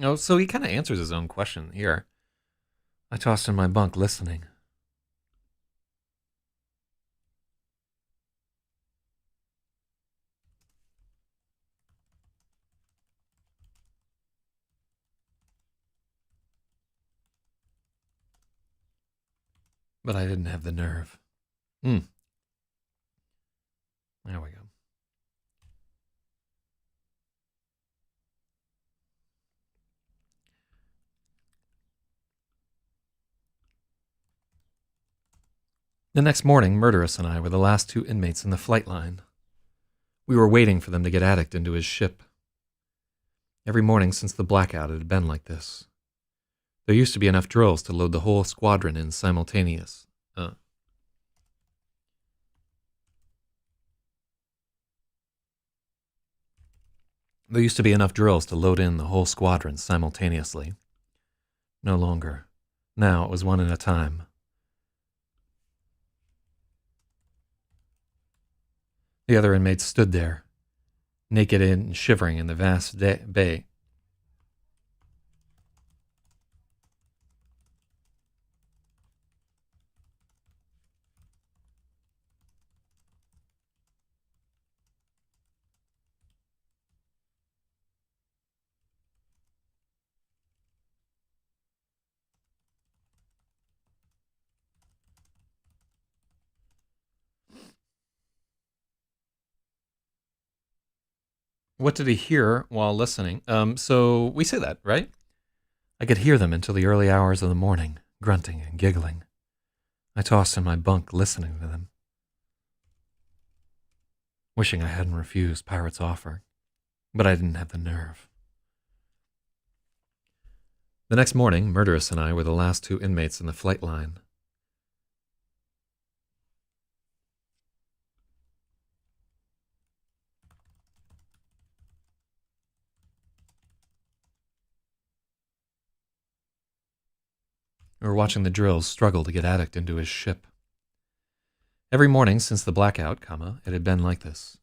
Oh, so he kind of answers his own question here. I tossed in my bunk listening. But I didn't have the nerve. There we go. The next morning, Murderess and I were the last 2 inmates in the flight line. We were waiting for them to get Addict into his ship. Every morning since the blackout it had been like this. There used to be enough drills to load the whole squadron in simultaneous. There used to be enough drills to load in the whole squadron simultaneously. No longer. Now it was one at a time. The other inmates stood there, naked and shivering in the vast bay. What did he hear while listening? So we say that, right? I could hear them until the early hours of the morning, grunting and giggling. I tossed in my bunk listening to them, wishing I hadn't refused Pirate's offer, but I didn't have the nerve. The next morning, Murderous and I were the last two inmates in the flight line. We were watching the drills struggle to get Addict into his ship. Every morning since the blackout, it had been like this.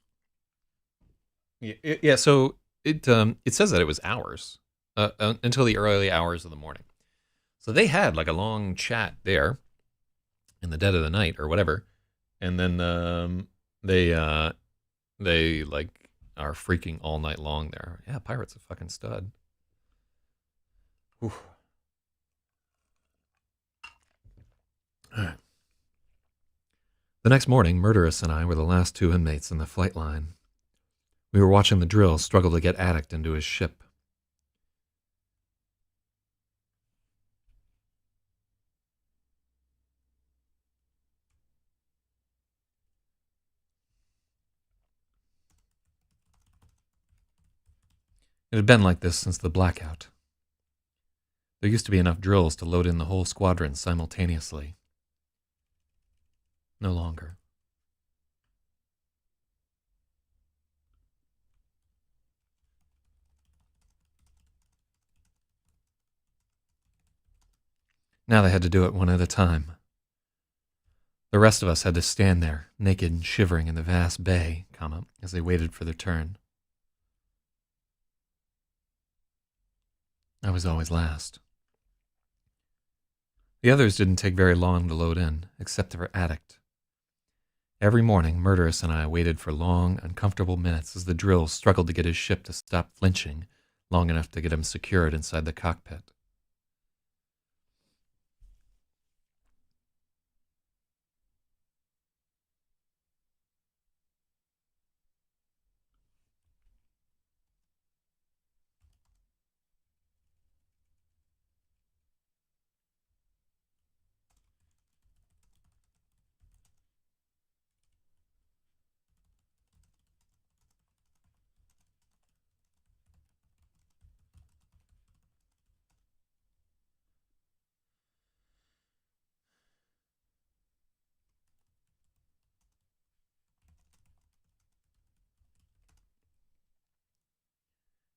Yeah, so it says that it was hours until the early hours of the morning. So they had like a long chat there in the dead of the night or whatever, and then they like are freaking all night long there. Yeah, Pirate's a fucking stud. Oof. The next morning, Murderous and I were the last two inmates in the flight line. We were watching the drill struggle to get Addict into his ship. It had been like this since the blackout. There used to be enough drills to load in the whole squadron simultaneously. No longer. Now they had to do it one at a time. The rest of us had to stand there, naked and shivering in the vast bay, as they waited for their turn. I was always last. The others didn't take very long to load in, except for Addict. Every morning, Murderous and I waited for long, uncomfortable minutes as the drill struggled to get his ship to stop flinching long enough to get him secured inside the cockpit.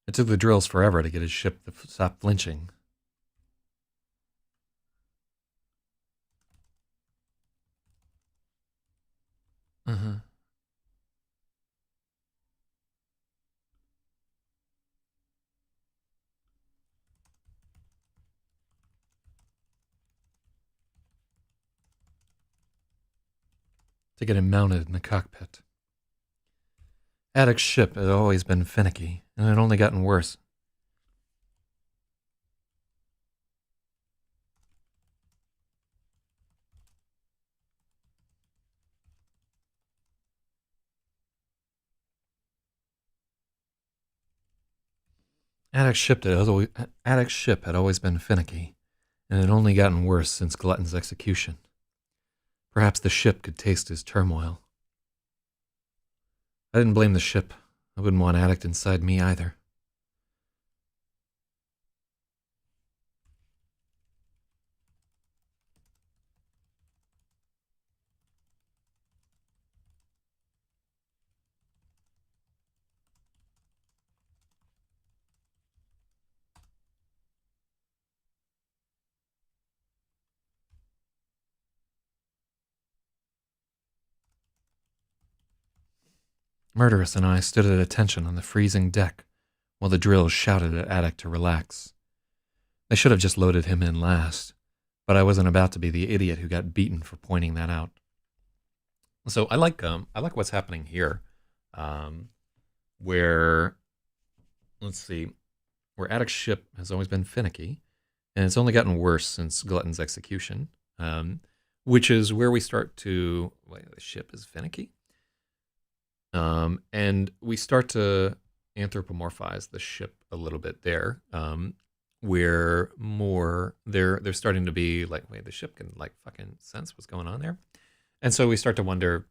It took the drills forever to get his ship to stop flinching. Uh-huh. To get him mounted in the cockpit. Addict's ship had always been finicky, and it had only gotten worse. Addict's ship had always been finicky, and it had only gotten worse since Glutton's execution. Perhaps the ship could taste his turmoil. I didn't blame the ship. I wouldn't want Addict inside me either. Murderous and I stood at attention on the freezing deck while the drills shouted at Attic to relax. They should have just loaded him in last, but I wasn't about to be the idiot who got beaten for pointing that out. So I like what's happening here, where let's see, where Attic's ship has always been finicky, and it's only gotten worse since Glutton's execution, which is where we start to the ship is finicky, and we start to anthropomorphize the ship a little bit there, where more they're starting to be like, wait, the ship can like fucking sense what's going on there. And so we start to wonder,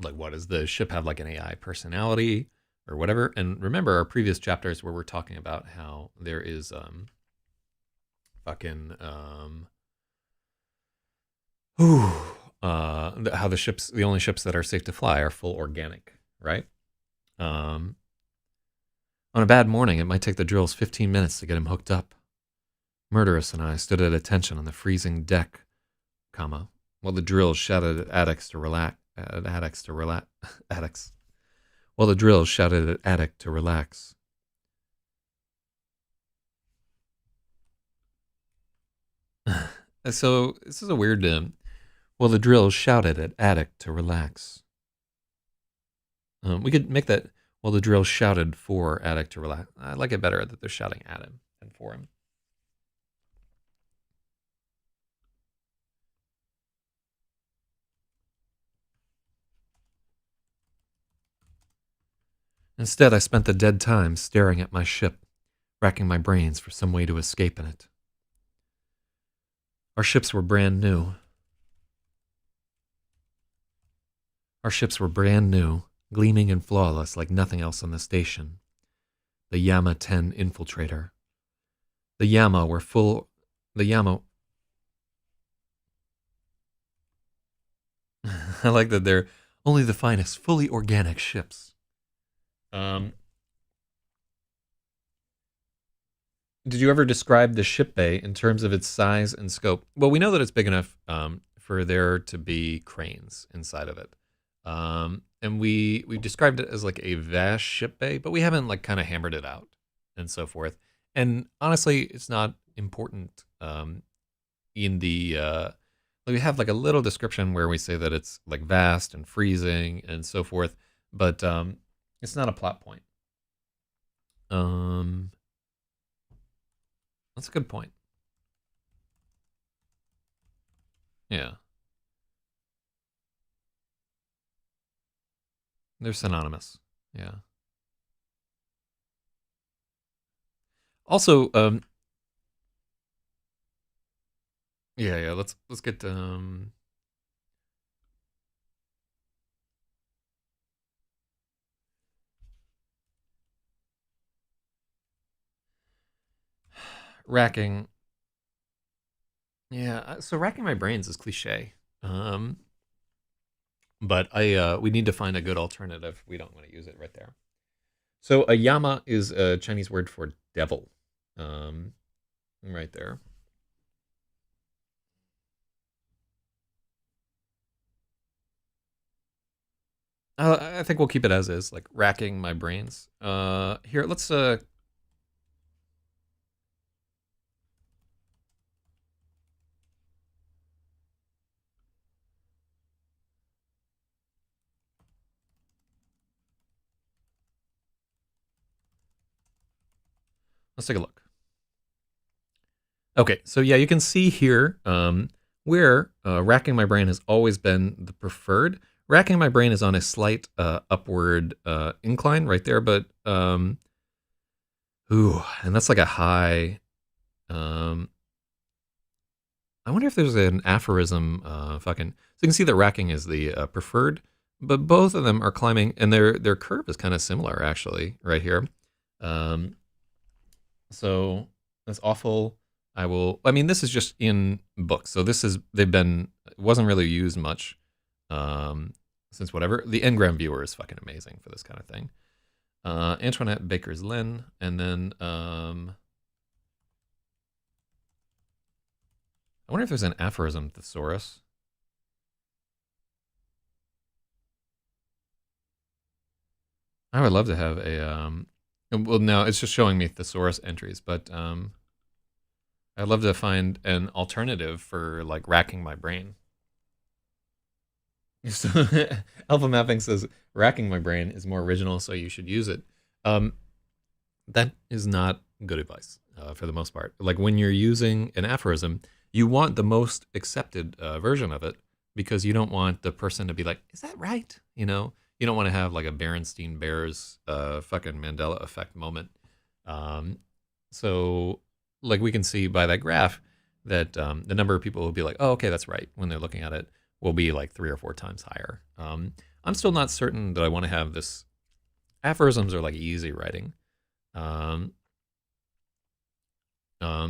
like, what does the ship have, like an AI personality or whatever? And remember our previous chapters where we're talking about how there is how the only ships that are safe to fly are full organic, right? On a bad morning, it might take the drills 15 minutes to get him hooked up. Murderous and I stood at attention on the freezing deck, while the drills shouted at Attic to relax. While the drills shouted at Attic to relax. So this is a weird. While the drills shouted at Attic to relax. We could make that. While the drills shouted for Attic to relax. I like it better that they're shouting at him than for him. Instead, I spent the dead time staring at my ship, racking my brains for some way to escape in it. Our ships were brand new. Gleaming and flawless like nothing else on the station. The Yama 10 Infiltrator. The Yama were full... The Yama... I like that they're only the finest, fully organic ships. Did you ever describe the ship bay in terms of its size and scope? Well, we know that it's big enough for there to be cranes inside of it. And we described it as like a vast ship bay, but we haven't like kind of hammered it out and so forth. And honestly, it's not important in the we have like a little description where we say that it's like vast and freezing and so forth, but it's not a plot point. That's a good point. Yeah. They're synonymous. Yeah. Also, yeah, let's get racking. Yeah, so racking my brains is cliche. But we need to find a good alternative. We don't want to use it right there. So a yama is a Chinese word for devil. Right there. I think we'll keep it as is, like racking my brains. Here, let's take a look. Okay, so yeah, you can see here where racking my brain has always been the preferred. Racking my brain is on a slight upward incline right there, but and that's like a high. I wonder if there's an aphorism. So you can see that racking is the preferred, but both of them are climbing, and their curve is kind of similar actually right here. So that's awful. I mean, this is just in books, so it wasn't really used much since whatever. The Ngram viewer is fucking amazing for this kind of thing. Antoinette Baker's Lynn, and then I wonder if there's an aphorism thesaurus. I would love to have a well, no, it's just showing me thesaurus entries, but I'd love to find an alternative for like racking my brain. So Alpha Mapping says racking my brain is more original, so you should use it. Um, that is not good advice for the most part. Like when you're using an aphorism, you want the most accepted version of it because you don't want the person to be like, "Is that right?" You don't want to have like a Berenstein Bears fucking Mandela effect moment. Um, so, like we can see by that graph that the number of people who will be like, "Oh, okay, that's right," when they're looking at it, will be like 3 or 4 times higher. I'm still not certain that I want to have this. Aphorisms are like easy writing. Um,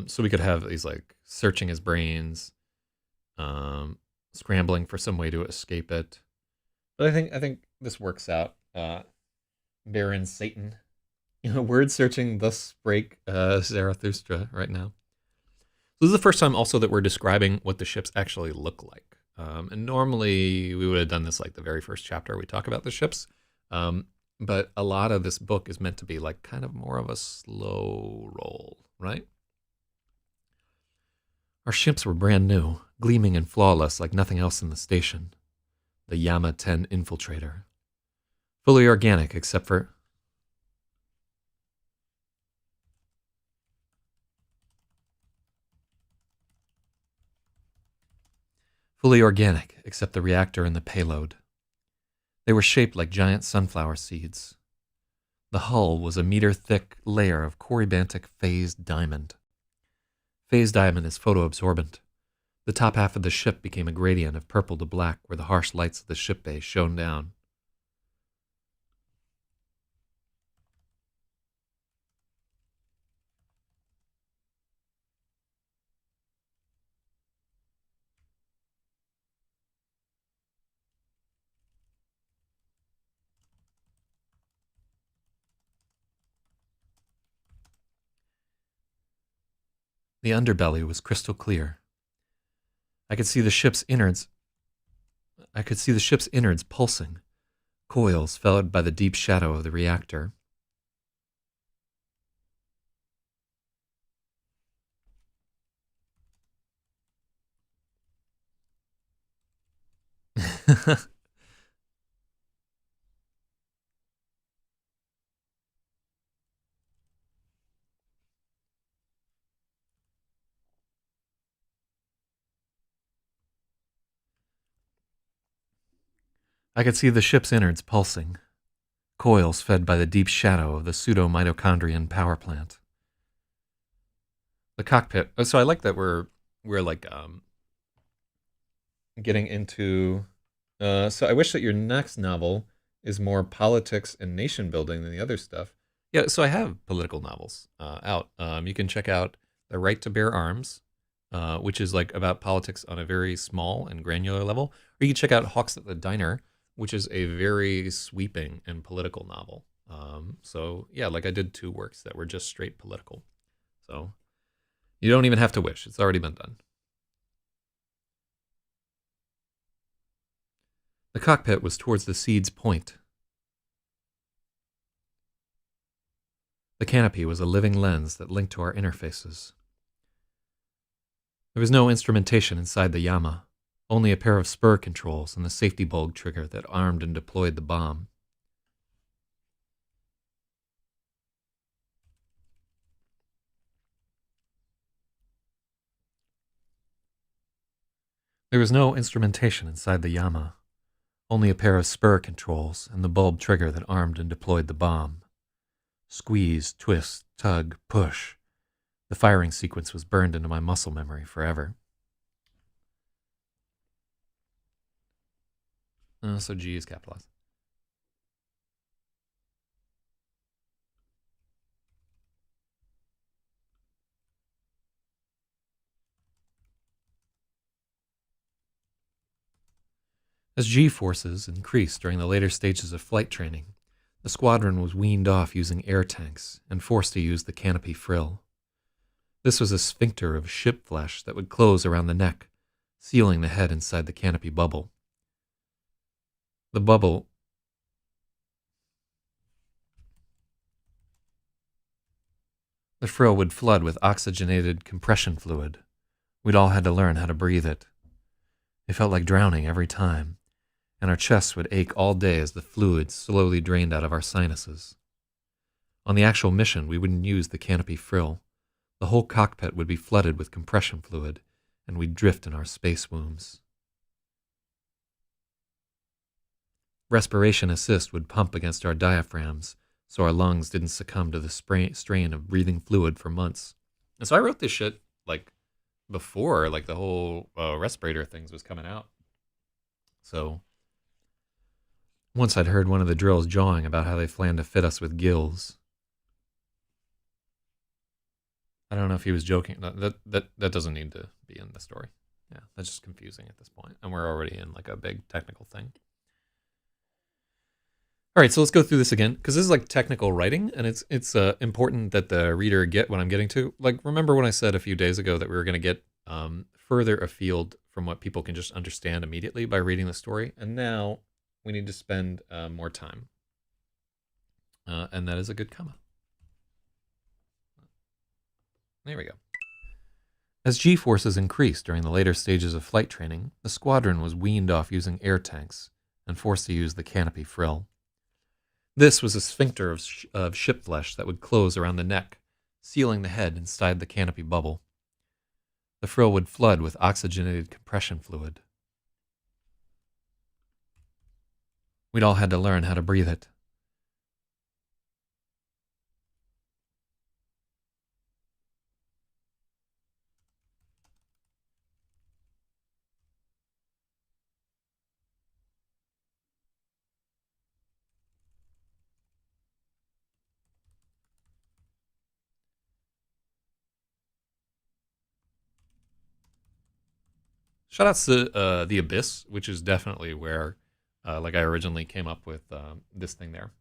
so we could have these like searching his brains, um, scrambling for some way to escape it. But I think this works out. Baron Satan, word searching thus break Zarathustra right now. So this is the first time also that we're describing what the ships actually look like. And normally we would have done this like the very first chapter we talk about the ships. But a lot of this book is meant to be like kind of more of a slow roll, right? Our ships were brand new, gleaming and flawless like nothing else in the station. The Yama 10 Infiltrator. Fully organic except for... Fully organic except the reactor and the payload. They were shaped like giant sunflower seeds. The hull was a meter-thick layer of corybantic phased diamond. Phased diamond is photoabsorbent. The top half of the ship became a gradient of purple to black where the harsh lights of the ship bay shone down. The underbelly was crystal clear. I could see the ship's innards pulsing, coils felled by the deep shadow of the reactor. I could see the ship's innards pulsing, coils fed by the deep shadow of the pseudo-mitochondrian power plant. The cockpit. Oh, so I like that we're like getting into. So I wish that your next novel is more politics and nation building than the other stuff. Yeah. So I have political novels out. You can check out The Right to Bear Arms, which is like about politics on a very small and granular level. Or you can check out Hawks at the Diner, which is a very sweeping and political novel. So yeah, like I did 2 works that were just straight political. So you don't even have to wish; it's already been done. The cockpit was towards the seed's point. The canopy was a living lens that linked to our interfaces. There was no instrumentation inside the Yama, only a pair of spur controls and the safety bulb trigger that armed and deployed the bomb. There was no instrumentation inside the Yama, only a pair of spur controls and the bulb trigger that armed and deployed the bomb. Squeeze, twist, tug, push. The firing sequence was burned into my muscle memory forever. So G is capitalized. As G forces increased during the later stages of flight training, the squadron was weaned off using air tanks and forced to use the canopy frill. This was a sphincter of ship flesh that would close around the neck, sealing the head inside the canopy bubble. The bubble The frill would flood with oxygenated compression fluid. We'd all had to learn how to breathe it. It felt like drowning every time, and our chests would ache all day as the fluid slowly drained out of our sinuses. On the actual mission, we wouldn't use the canopy frill. The whole cockpit would be flooded with compression fluid, and we'd drift in our space wombs. Respiration assist would pump against our diaphragms, so our lungs didn't succumb to the strain of breathing fluid for months. And so I wrote this shit, like, before, like, the whole respirator things was coming out. So once I'd heard one of the drills jawing about how they planned to fit us with gills. I don't know if he was joking. That doesn't need to be in the story. Yeah, that's just confusing at this point, and we're already in like a big technical thing. All right, so let's go through this again, because this is like technical writing, and it's important that the reader get what I'm getting to. Like, remember when I said a few days ago that we were going to get further afield from what people can just understand immediately by reading the story, and now we need to spend more time, and that is a good comma. There we go. As G-forces increased during the later stages of flight training, the squadron was weaned off using air tanks and forced to use the canopy frill. This was a sphincter of ship flesh that would close around the neck, sealing the head inside the canopy bubble. The frill would flood with oxygenated compression fluid. We'd all had to learn how to breathe it. Shout outs to The Abyss, which is definitely where like I originally came up with this thing there.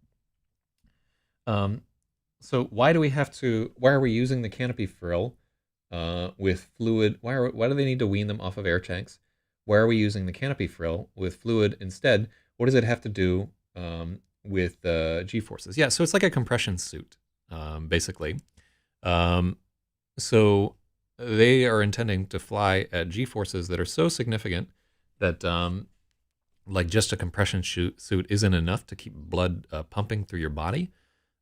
So why are we using the canopy frill with fluid? Why do they need to wean them off of air tanks? Why are we using the canopy frill with fluid instead? What does it have to do with G-forces? Yeah, so it's like a compression suit, basically. So they are intending to fly at G-forces that are so significant that like just a compression suit isn't enough to keep blood pumping through your body.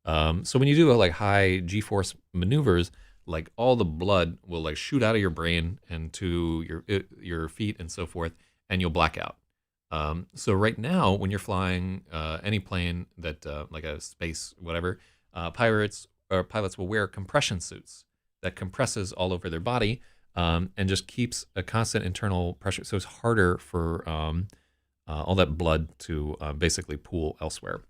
So when you do like high G-force maneuvers, like all the blood will like shoot out of your brain and to your feet and so forth, and you'll black out. So right now, when you're flying any plane that like a space whatever, pilots will wear compression suits that compresses all over their body and just keeps a constant internal pressure. So it's harder for all that blood to basically pool elsewhere.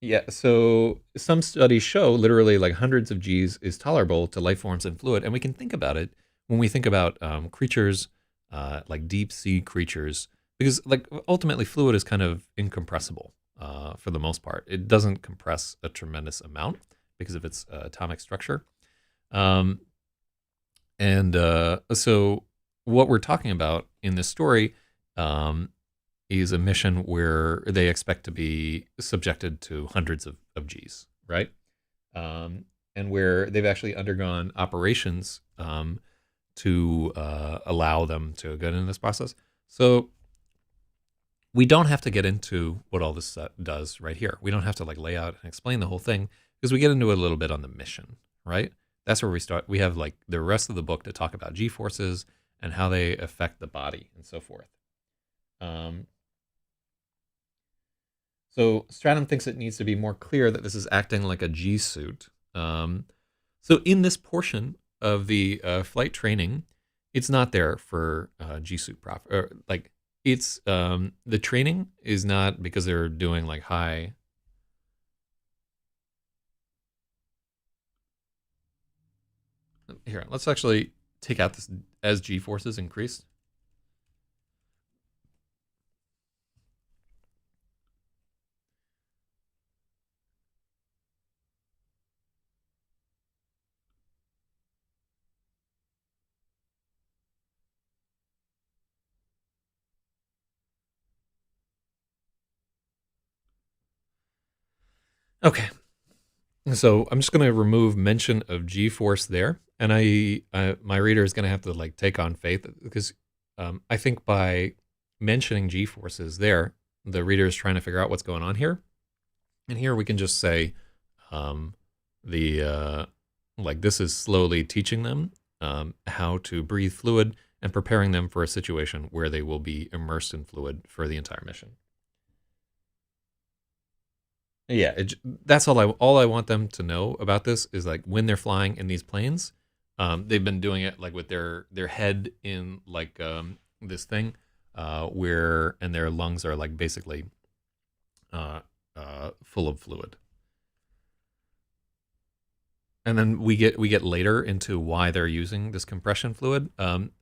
Yeah, so some studies show literally like hundreds of Gs is tolerable to life forms in fluid. And we can think about it when we think about creatures like deep sea creatures, because like ultimately fluid is kind of incompressible for the most part. It doesn't compress a tremendous amount because of its atomic structure. So what we're talking about in this story is a mission where they expect to be subjected to hundreds of Gs, right? And where they've actually undergone operations to allow them to get into this process. So we don't have to get into what all this does right here. We don't have to like lay out and explain the whole thing because we get into it a little bit on the mission, right? That's where we start. We have like the rest of the book to talk about G-forces and how they affect the body and so forth. So Stratum thinks it needs to be more clear that this is acting like a G-suit. So in this portion of the flight training, it's not there for G-suit like it's the training is not because they're doing like high. Here, let's actually take out this as G-forces increase. Okay. So I'm just going to remove mention of G-force there, and my reader is going to have to like take on faith because I think by mentioning G-forces there, the reader is trying to figure out what's going on here, and here we can just say um, the like this is slowly teaching them how to breathe fluid and preparing them for a situation where they will be immersed in fluid for the entire mission. Yeah, that's all I want them to know about this is like when they're flying in these planes, they've been doing it like with their head in like this thing, where and their lungs are like basically full of fluid. And then we get later into why they're using this compression fluid,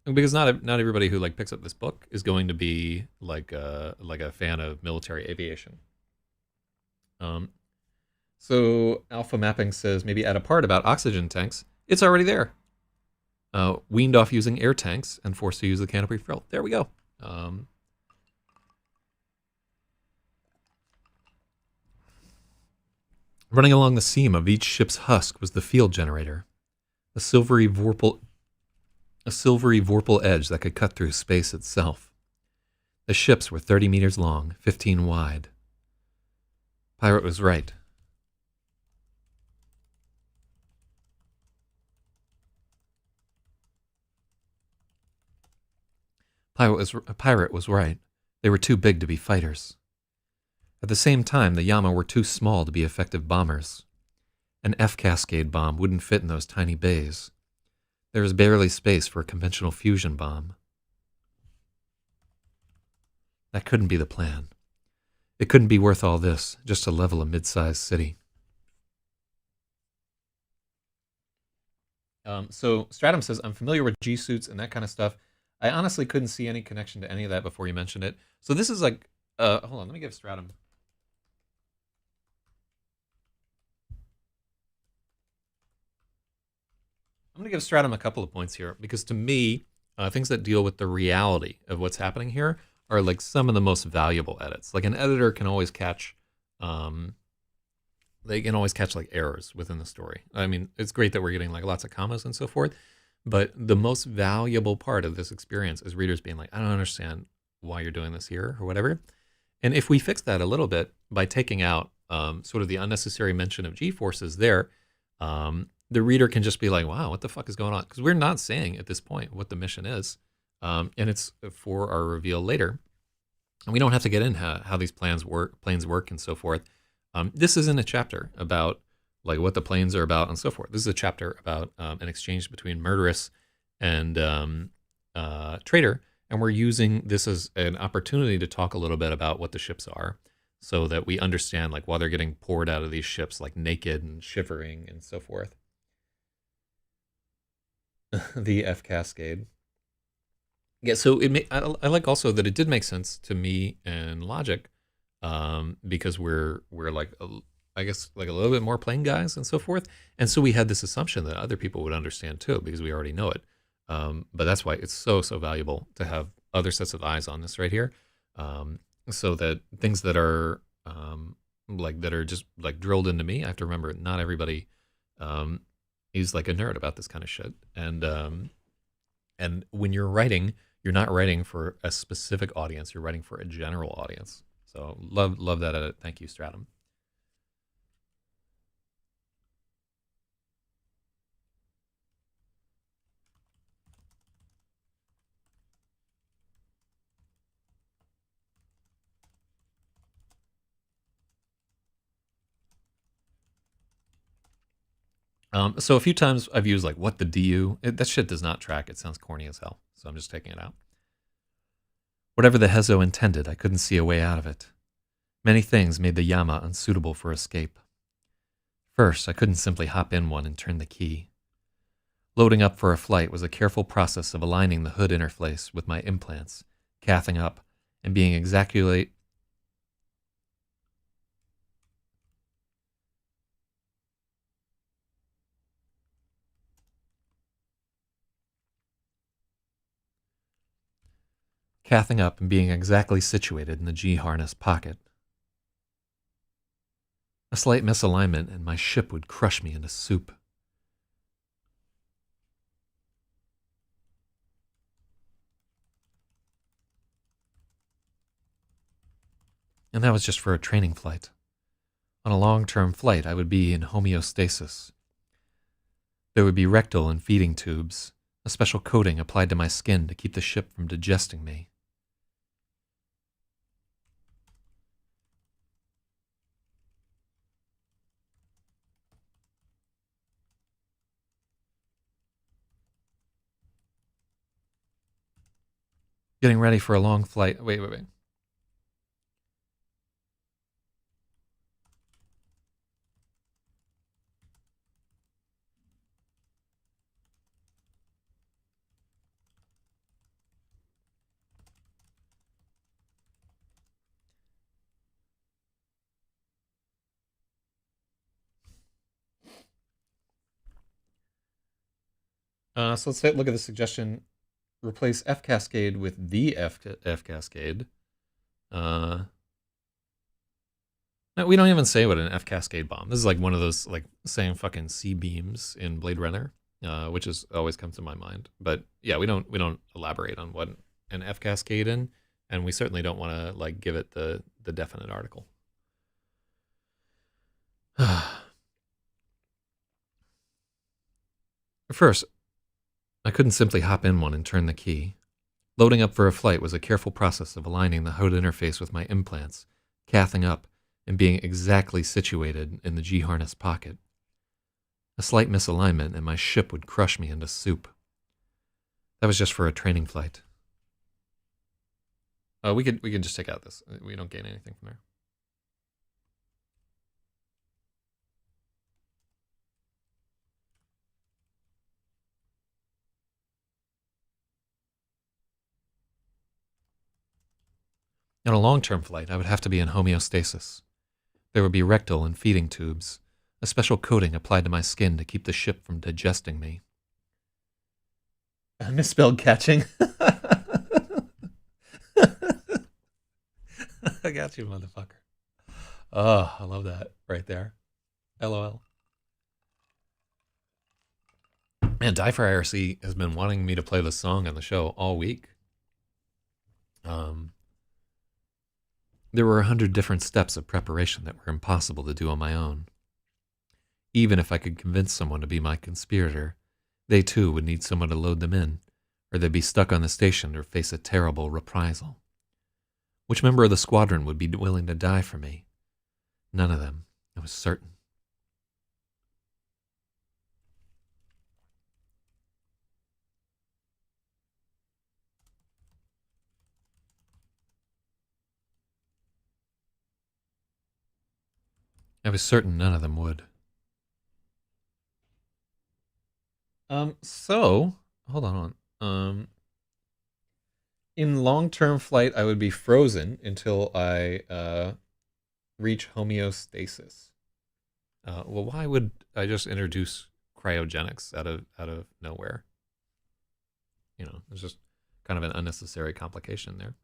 because not everybody who like picks up this book is going to be like a fan of military aviation. Um, So Alpha Mapping says maybe add a part about oxygen tanks. It's already there. Weaned off using air tanks and forced to use the canopy frill. There we go. Running along the seam of each ship's husk was the field generator, a silvery vorpal edge that could cut through space itself. The ships were 30 meters long, 15 wide. Pirate was right. Pirate was right. They were too big to be fighters. At the same time, the Yama were too small to be effective bombers. An F-Cascade bomb wouldn't fit in those tiny bays. There was barely space for a conventional fusion bomb. That couldn't be the plan. It couldn't be worth all this, just to level a mid-sized city. So Stratum says, I'm familiar with G-suits and that kind of stuff. I honestly couldn't see any connection to any of that before you mentioned it. So this is like, hold on, let me give Stratum. I'm going to give Stratum a couple of points here because to me, things that deal with the reality of what's happening here are like some of the most valuable edits. Like an editor can always catch, they can always catch like errors within the story. I mean, it's great that we're getting like lots of commas and so forth, but the most valuable part of this experience is readers being like, I don't understand why you're doing this here or whatever. And if we fix that a little bit by taking out sort of the unnecessary mention of G-forces there, the reader can just be like, wow, what the fuck is going on? Because we're not saying at this point what the mission is. And it's for our reveal later. And we don't have to get in how these planes work and so forth. This isn't a chapter about like what the planes are about and so forth. This is a chapter about an exchange between Murderous and Traitor. And we're using this as an opportunity to talk a little bit about what the ships are so that we understand like why they're getting poured out of these ships like naked and shivering and so forth. The F Cascade. Yeah, so I like also that it did make sense to me and Logic, because we're like I guess like a little bit more plain guys and so forth, and so we had this assumption that other people would understand too because we already know it. But that's why it's so valuable to have other sets of eyes on this right here, so that things that are like that are just like drilled into me. I have to remember not everybody is like a nerd about this kind of shit, and when you're writing, you're not writing for a specific audience. You're writing for a general audience. So love that edit. Thank you, Stratum. So a few times I've used like what the DU. That shit does not track. It sounds corny as hell. So I'm just taking it out. Whatever the Hezo intended, I couldn't see a way out of it. Many things made the Yama unsuitable for escape. First, I couldn't simply hop in one and turn the key. Loading up for a flight was a careful process of aligning the hood interface with my implants, cathing up, and being exactly situated in the G-harness pocket. A slight misalignment and my ship would crush me into soup. And that was just for a training flight. On a long-term flight, I would be in homeostasis. There would be rectal and feeding tubes, a special coating applied to my skin to keep the ship from digesting me. Getting ready for a long flight. Wait. So let's look at the suggestion. Replace F Cascade with the F Cascade. No, we don't even say what an F Cascade bomb. This is like one of those like saying fucking C beams in Blade Runner, which has always come to my mind. But yeah, we don't elaborate on what an F Cascade in, and we certainly don't want to like give it the definite article. First, I couldn't simply hop in one and turn the key. Loading up for a flight was a careful process of aligning the HUD interface with my implants, cathing up, and being exactly situated in the G-harness pocket. A slight misalignment and my ship would crush me into soup. That was just for a training flight. We can just take out this. We don't gain anything from there. On a long-term flight, I would have to be in homeostasis. There would be rectal and feeding tubes, a special coating applied to my skin to keep the ship from digesting me. I misspelled catching. I got you, motherfucker. Oh, I love that right there. LOL. Man, Die for IRC has been wanting me to play this song on the show all week. There were 100 different steps of preparation that were impossible to do on my own. Even if I could convince someone to be my conspirator, they too would need someone to load them in, or they'd be stuck on the station or face a terrible reprisal. Which member of the squadron would be willing to die for me? None of them, I was certain. I was certain none of them would. So, hold on. In long-term flight, I would be frozen until I reach homeostasis. Well, why would I just introduce cryogenics out of nowhere? You know, there's just kind of an unnecessary complication there.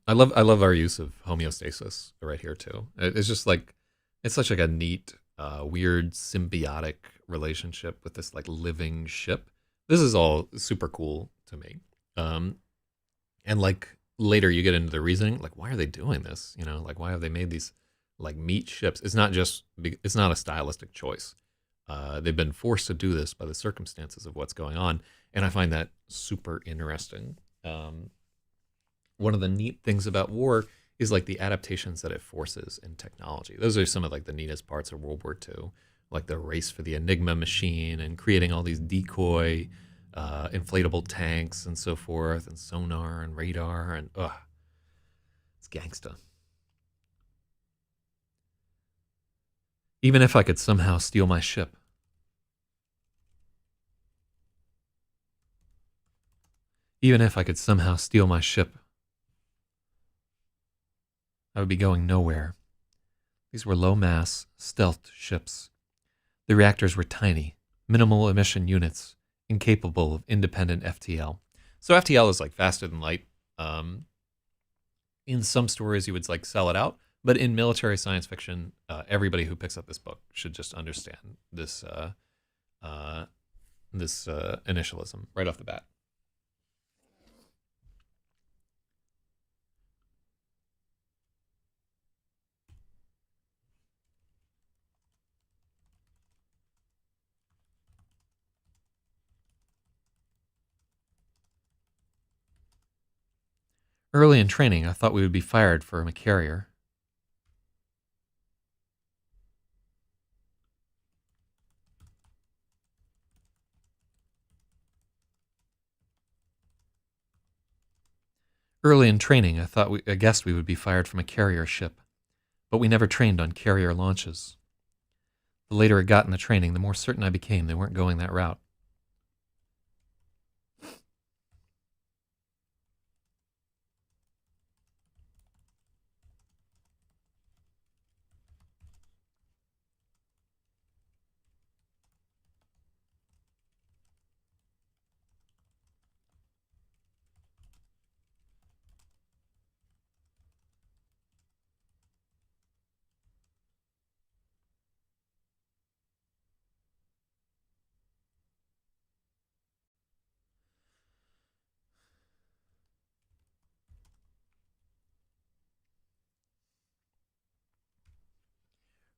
I love our use of homeostasis right here too. It's just like it's such like a neat, weird symbiotic relationship with this like living ship. This is all super cool to me. And like later you get into the reasoning, like why are they doing this? You know, like why have they made these like meat ships? It's not a stylistic choice. They've been forced to do this by the circumstances of what's going on, and I find that super interesting. One of the neat things about war is like the adaptations that it forces in technology. Those are some of like the neatest parts of World War II, like the race for the Enigma machine and creating all these decoy inflatable tanks and so forth, and sonar and radar, and it's gangsta. Even if I could somehow steal my ship. Even if I could somehow steal my ship, I would be going nowhere. These were low-mass, stealth ships. The reactors were tiny, minimal emission units, incapable of independent FTL. So FTL is like faster than light. In some stories, you would like sell it out, but in military science fiction, everybody who picks up this book should just understand uh, this initialism right off the bat. Early in training, I thought we would be fired from a carrier. Early in training, I guessed we would be fired from a carrier ship, but we never trained on carrier launches. The later it got in the training, the more certain I became they weren't going that route.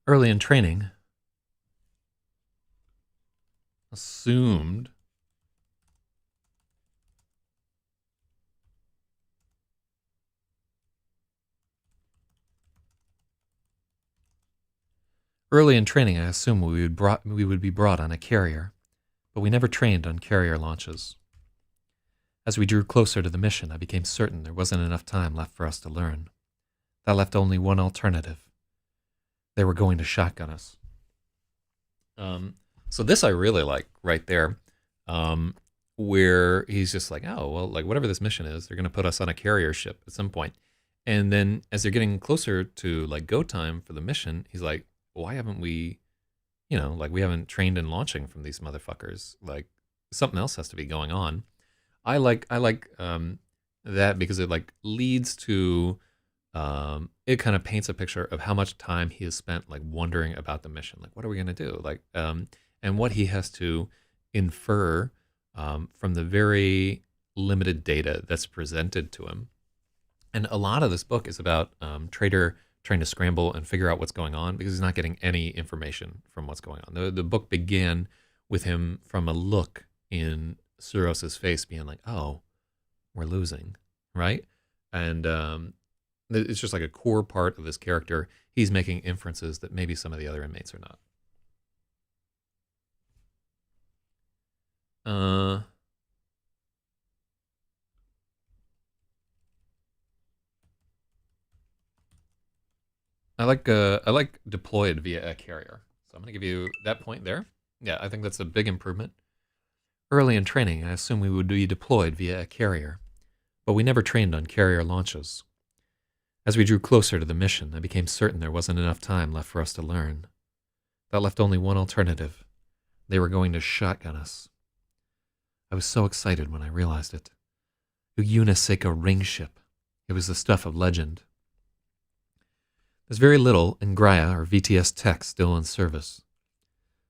Early in training, assumed Early in training, I assumed we would be brought on a carrier, but we never trained on carrier launches. As we drew closer to the mission, I became certain there wasn't enough time left for us to learn. That left only one alternative. They were going to shotgun us. So this I really like right there, where he's just like, oh, well, like whatever this mission is, they're going to put us on a carrier ship at some point. And then as they're getting closer to like go time for the mission, he's like, why haven't we, like we haven't trained in launching from these motherfuckers? Like something else has to be going on. I like that because it like leads to it kind of paints a picture of how much time he has spent like wondering about the mission. Like, what are we gonna do? Like, and what he has to infer from the very limited data that's presented to him. And a lot of this book is about Trader trying to scramble and figure out what's going on because he's not getting any information from what's going on. The book began with him from a look in Suros's face being like, oh, we're losing, right? And it's just like a core part of this character. He's making inferences that maybe some of the other inmates are not. Uh, I like deployed via a carrier. So I'm gonna give you that point there. Yeah, I think that's a big improvement. Early in training, I assumed we would be deployed via a carrier, but we never trained on carrier launches. As we drew closer to the mission, I became certain there wasn't enough time left for us to learn. That left only one alternative. They were going to shotgun us. I was so excited when I realized it. A Uniseca ring ship. It was the stuff of legend. There's very little in Graia or VTS tech still in service.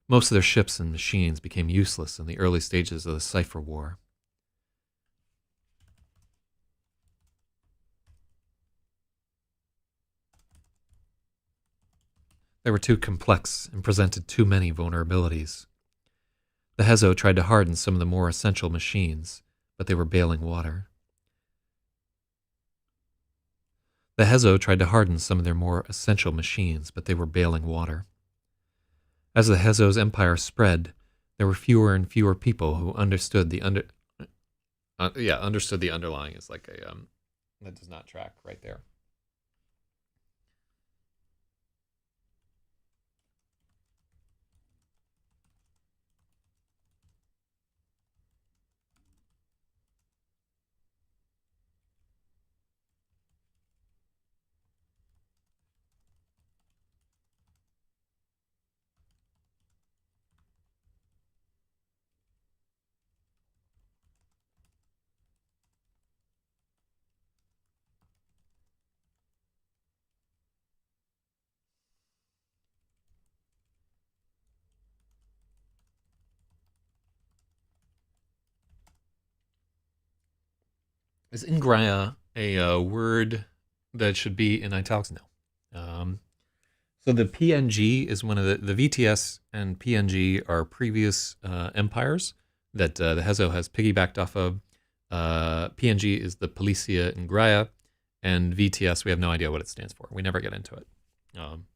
Most of their ships and machines became useless in the early stages of the Cipher War. They were too complex and presented too many vulnerabilities. The Hezo tried to harden some of the more essential machines, but they were bailing water. The Hezo tried to harden some of their more essential machines, but they were bailing water. As the Hezo's empire spread, there were fewer and fewer people who understood the understood the underlying is like a that does not track right there. Is ingraya a word that should be in italics? No. So the PNG is one of the VTS and PNG are previous empires that the Hezo has piggybacked off of. PNG is the Policia Ingraya, and VTS we have no idea what it stands for. We never get into it. Um,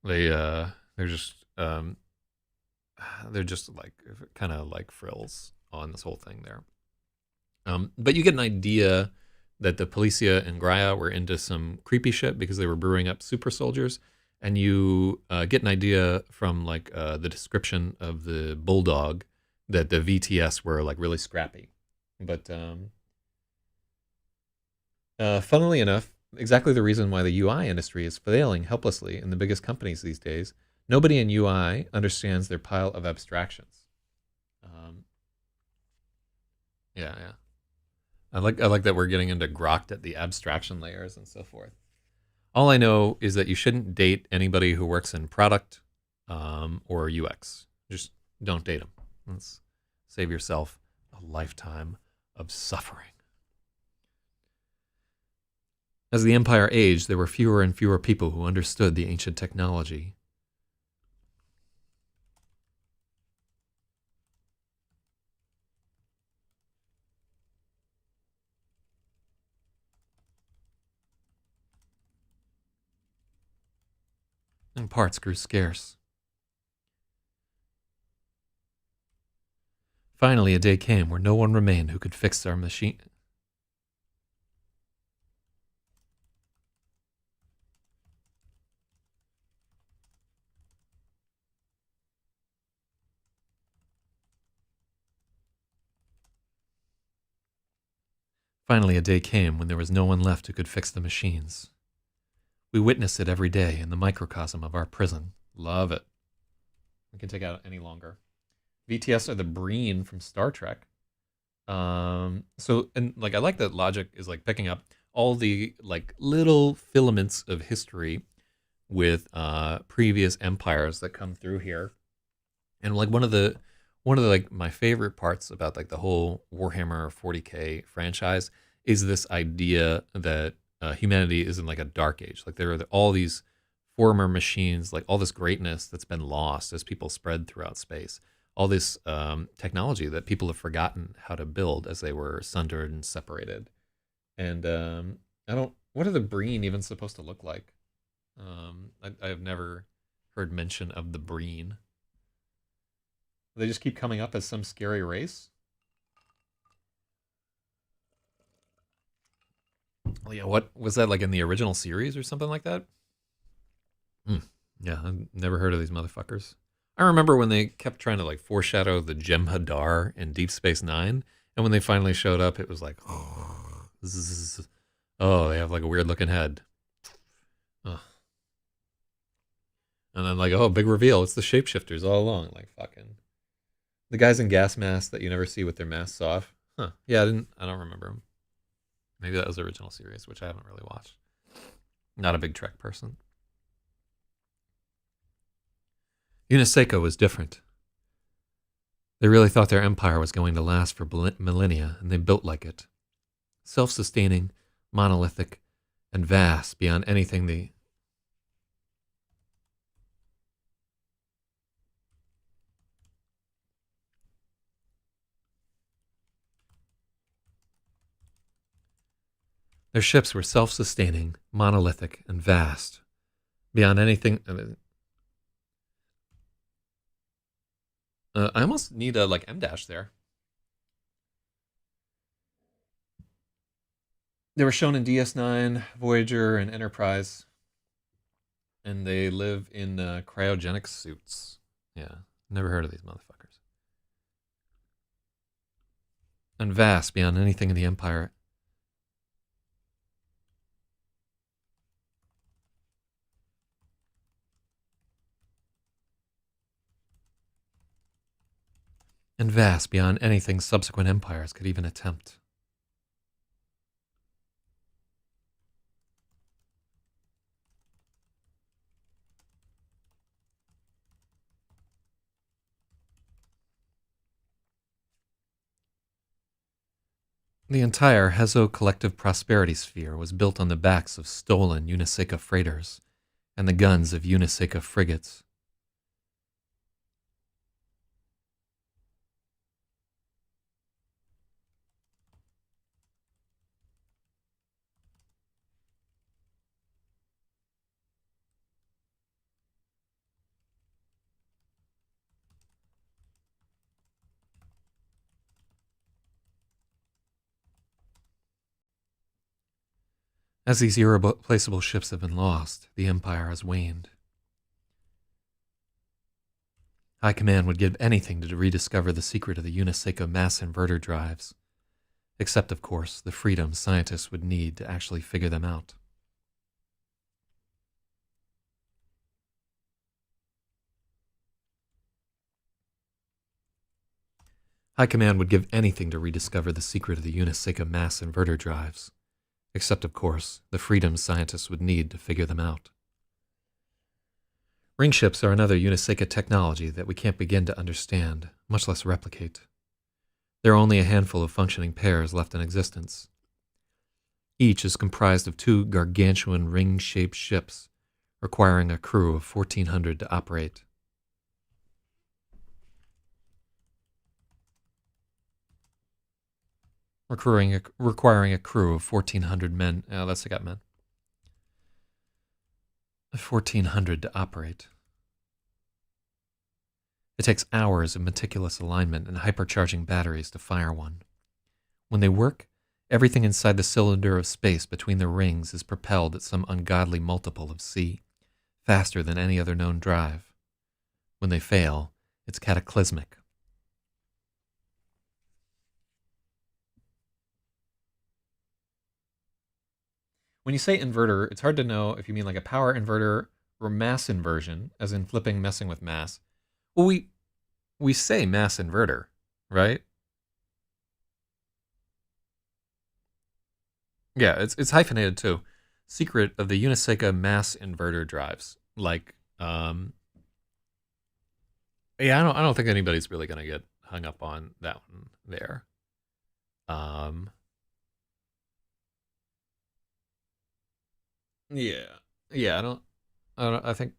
they're just they're just like kind of like frills on this whole thing there. But you get an idea that the Policia and Graia were into some creepy shit because they were brewing up super soldiers, and you get an idea from like the description of the bulldog that the VTS were like really scrappy. But funnily enough, exactly the reason why the UI industry is failing helplessly in the biggest companies these days. Nobody in UI understands their pile of abstractions. Um, yeah. I like that we're getting into grokked at the abstraction layers and so forth. All I know is that you shouldn't date anybody who works in product or UX. Just don't date them. Let's save yourself a lifetime of suffering. As the empire aged, there were fewer and fewer people who understood the ancient technology. And parts grew scarce. Finally, a day came where no one remained who could fix our machine. Finally, a day came when there was no one left who could fix the machines. We witness it every day in the microcosm of our prison. Love it. We can take out any longer. VTS are the Breen from Star Trek. So and like I like that logic is like picking up all the like little filaments of history with previous empires that come through here. And like one of the like my favorite parts about like the whole Warhammer 40K franchise is this idea that humanity is in like a dark age. Like there are all these former machines, like all this greatness that's been lost as people spread throughout space. All this technology that people have forgotten how to build as they were sundered and separated. And I don't. What are the Breen even supposed to look like? I have never heard mention of the Breen. They just keep coming up as some scary race. Well, yeah, what was that like in the original series or something like that? Hmm. Yeah, I've never heard of these motherfuckers. I remember when they kept trying to like foreshadow the Jem'Hadar in Deep Space Nine, and when they finally showed up, it was like, oh, they have like a weird looking head. Ugh. And then like, oh, big reveal, it's the shapeshifters all along. Like fucking the guys in gas masks that you never see with their masks off. Huh? Yeah, I don't remember them. Maybe that was the original series, which I haven't really watched. Not a big Trek person. Uniseco was different. They really thought their empire was going to last for millennia, and they built like it. Self-sustaining, monolithic, and vast beyond anything they... Their ships were self-sustaining, monolithic, and vast beyond anything... I almost need a like M dash there. They were shown in DS9, Voyager, and Enterprise, and they live in cryogenic suits. Yeah, never heard of these motherfuckers. And vast beyond anything in the Empire. And vast beyond anything subsequent empires could even attempt. The entire Hezo collective prosperity sphere was built on the backs of stolen Uniseca freighters and the guns of Uniseca frigates. As these irreplaceable ships have been lost, the Empire has waned. High Command would give anything to rediscover the secret of the Uniseca mass inverter drives, except, of course, the freedom scientists would need to actually figure them out. High Command would give anything to rediscover the secret of the Uniseca mass inverter drives, except, of course, the freedom scientists would need to figure them out. Ring ships are another Uniseca technology that we can't begin to understand, much less replicate. There are only a handful of functioning pairs left in existence. Each is comprised of two gargantuan ring-shaped ships, requiring a crew of 1,400 to operate. Requiring a crew of 1,400 men. Let's take out men. 1,400 to operate. It takes hours of meticulous alignment and hypercharging batteries to fire one. When they work, everything inside the cylinder of space between the rings is propelled at some ungodly multiple of c, faster than any other known drive. When they fail, it's cataclysmic. When you say inverter, it's hard to know if you mean like a power inverter or mass inversion, as in flipping, messing with mass. Well, we say mass inverter, right? Yeah, it's hyphenated too. Secret of the Uniseca mass inverter drives. Like, yeah, I don't think anybody's really gonna get hung up on that one there. Um, yeah, yeah, I think,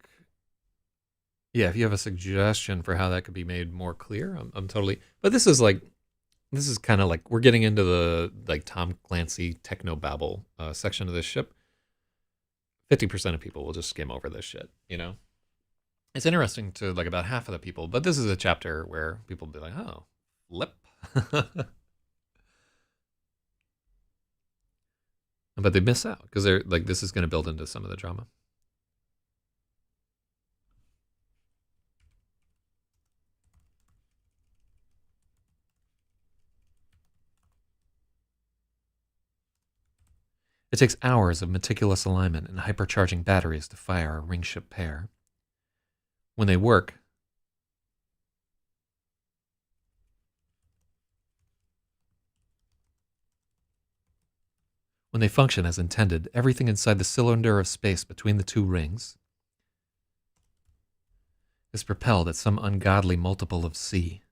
yeah, if you have a suggestion for how that could be made more clear, I'm totally. But this is kind of like we're getting into the like Tom Clancy techno babble section of this ship. 50% of people will just skim over this shit, you know? It's interesting to like about half of the people, but this is a chapter where people will be like, oh, flip. But they miss out because they're like, this is going to build into some of the drama. It takes hours of meticulous alignment and hypercharging batteries to fire a ring ship pair. When they work, when they function as intended, everything inside the cylinder of space between the two rings is propelled at some ungodly multiple of c,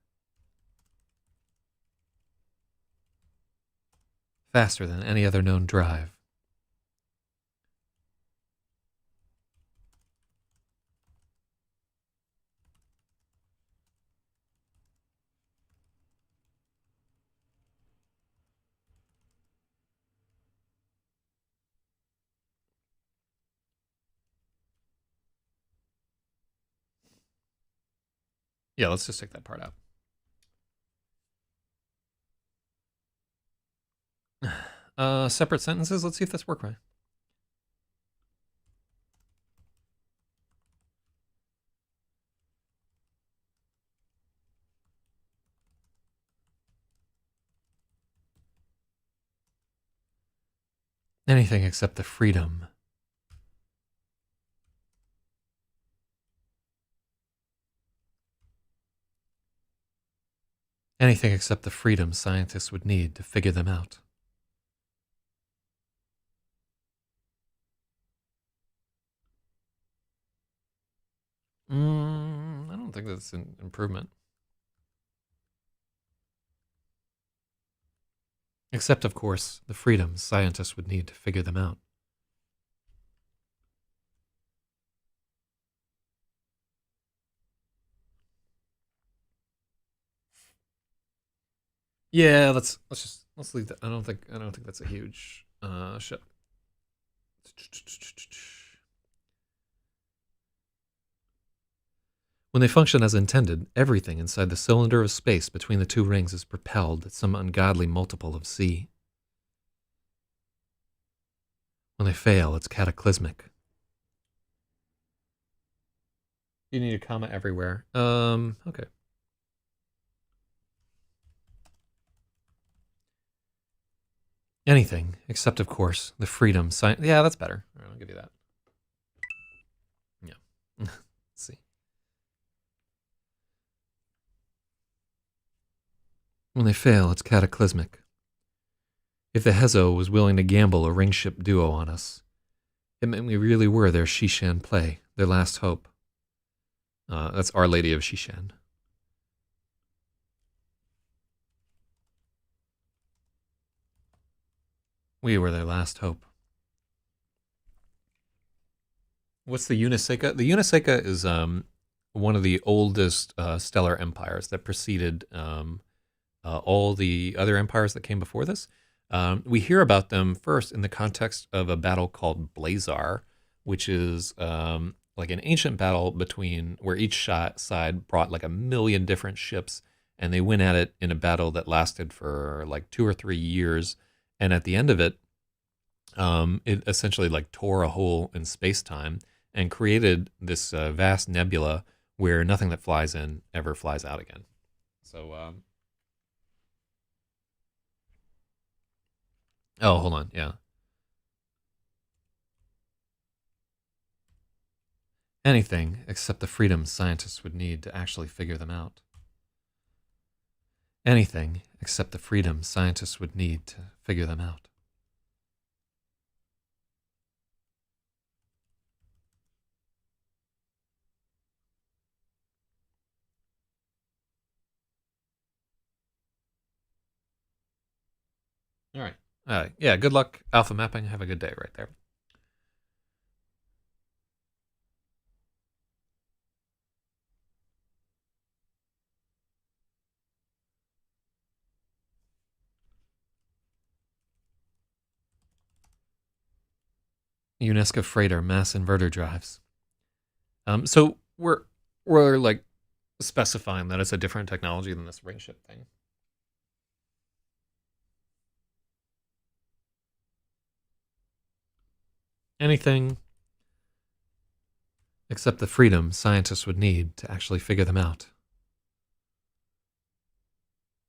faster than any other known drive. Yeah, let's just take that part out. Separate sentences. Let's see if this works right. Anything except the freedom. Anything except the freedom scientists would need to figure them out. I don't think that's an improvement. Except, of course, the freedoms scientists would need to figure them out. Yeah, let's leave that. I don't think that's a huge shit. When they function as intended, everything inside the cylinder of space between the two rings is propelled at some ungodly multiple of c. When they fail, it's cataclysmic. You need a comma everywhere. Okay. Anything, except, of course, the freedom. Yeah, that's better. All right, I'll give you that. Yeah. Let's see. When they fail, it's cataclysmic. If the Hezo was willing to gamble a ringship duo on us, it meant we really were their Shishan play, their last hope. That's Our Lady of Shishan. We were their last hope. What's the Uniseka? The Uniseka is one of the oldest stellar empires that preceded all the other empires that came before this. We hear about them first in the context of a battle called Blazar, which is like an ancient battle between where each side brought like 1,000,000 different ships, and they went at it in a battle that lasted for like 2 or 3 years. And at the end of it, it essentially like tore a hole in space time and created this vast nebula where nothing that flies in ever flies out again. So, oh, hold on, yeah. Anything except the freedom scientists would need to actually figure them out. Anything except the freedom scientists would need to figure them out. All right. Yeah, good luck alpha mapping. Have a good day right there. UNESCO freighter mass inverter drives. So we're like specifying that it's a different technology than this ring ship thing. Anything except the freedom scientists would need to actually figure them out.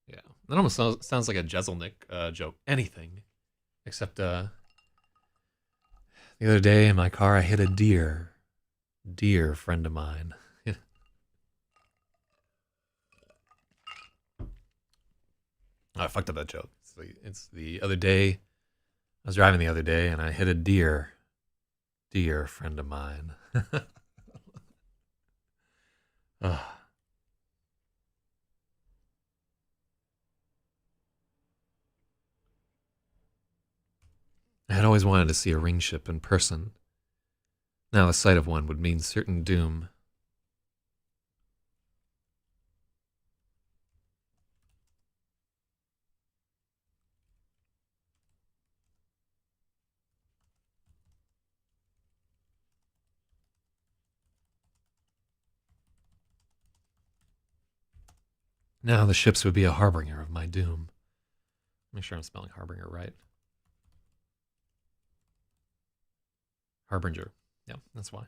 Yeah, that almost sounds like a Jeselnik joke. Anything except the other day in my car I hit a dear friend of mine. I fucked up that joke. It's the other day. I was driving the other day and I hit a dear friend of mine. Ugh. I had always wanted to see a ring ship in person. Now the sight of one would mean certain doom. Now the ships would be a harbinger of my doom. Make sure I'm spelling harbinger right. Harbinger. Yeah, that's why.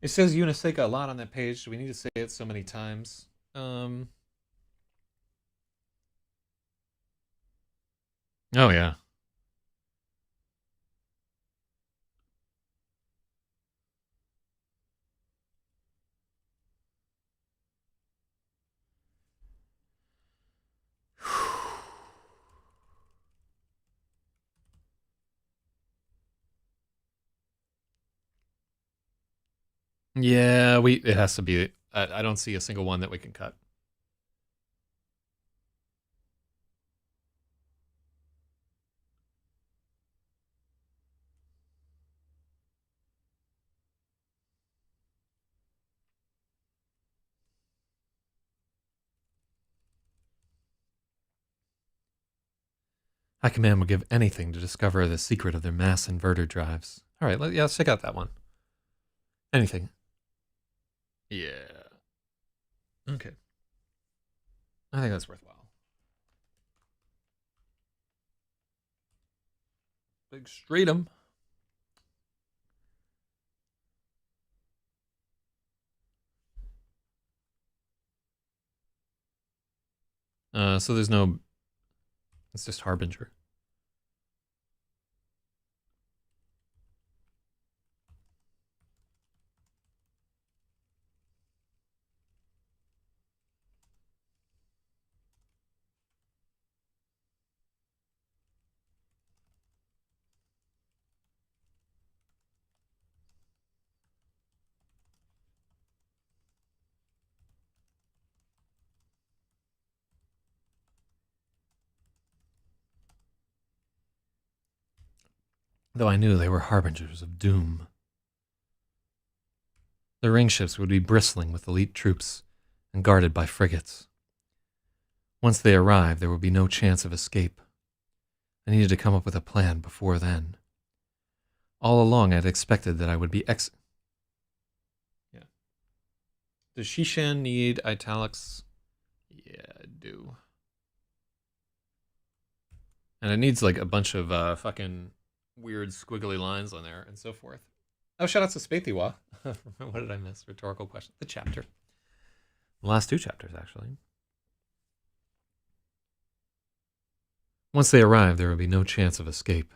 It says Uniseka a lot on that page. Do we need to say it so many times? Oh yeah. Yeah, it has to be. I don't see a single one that we can cut. High Command would give anything to discover the secret of their mass inverter drives. All right, let's check out that one. Anything. Yeah. Okay. I think that's worthwhile. Big Stratum. So there's no. It's just Harbinger. Though I knew they were harbingers of doom. The ring ships would be bristling with elite troops and guarded by frigates. Once they arrived, there would be no chance of escape. I needed to come up with a plan before then. All along, I'd expected that I would be Yeah. Does Shishan need italics? Yeah, I do. And it needs like a bunch of fucking weird squiggly lines on there and so forth. Oh, shout out to Spaethiwa. What did I miss? Rhetorical question. The chapter. The last two chapters, actually. Once they arrived, there would be no chance of escape.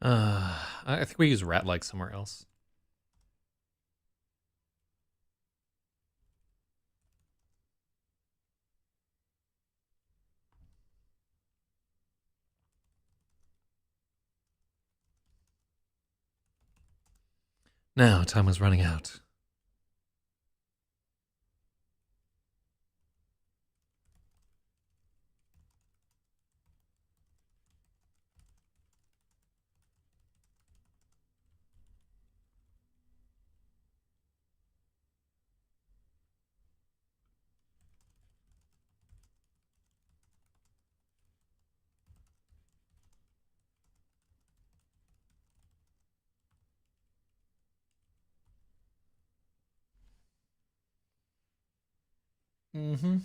I think we use rat like somewhere else. Now, time was running out. Mm-hmm.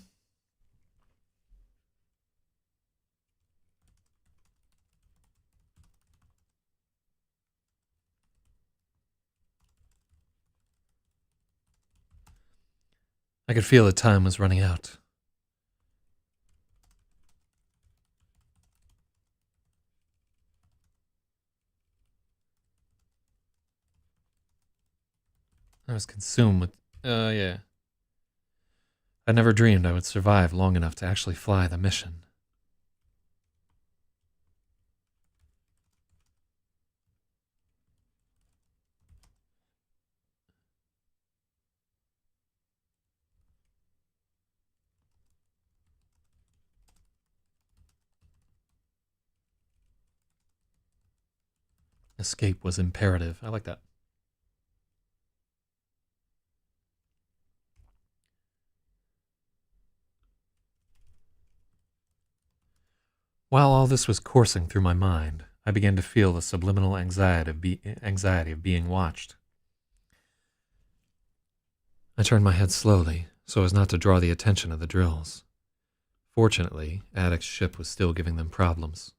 I could feel the time was running out. I was consumed with. Yeah. I never dreamed I would survive long enough to actually fly the mission. Escape was imperative. I like that. While all this was coursing through my mind, I began to feel the subliminal anxiety of being watched. I turned my head slowly, so as not to draw the attention of the drills. Fortunately, Addict's ship was still giving them problems.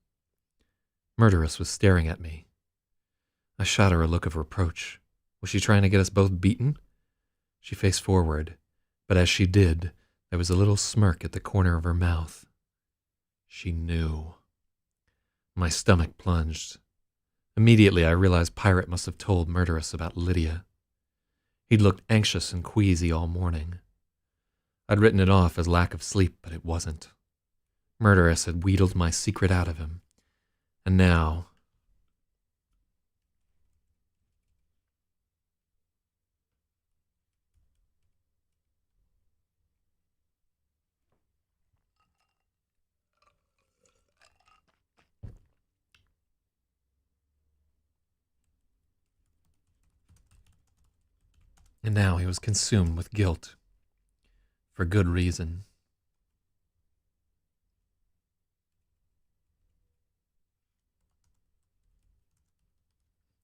Murderess was staring at me. I shot her a look of reproach. Was she trying to get us both beaten? She faced forward, but as she did, there was a little smirk at the corner of her mouth. She knew. My stomach plunged. Immediately I realized Pirate must have told Murderess about Lydia. He'd looked anxious and queasy all morning. I'd written it off as lack of sleep, but it wasn't. Murderess had wheedled my secret out of him. And now... And now he was consumed with guilt. For good reason.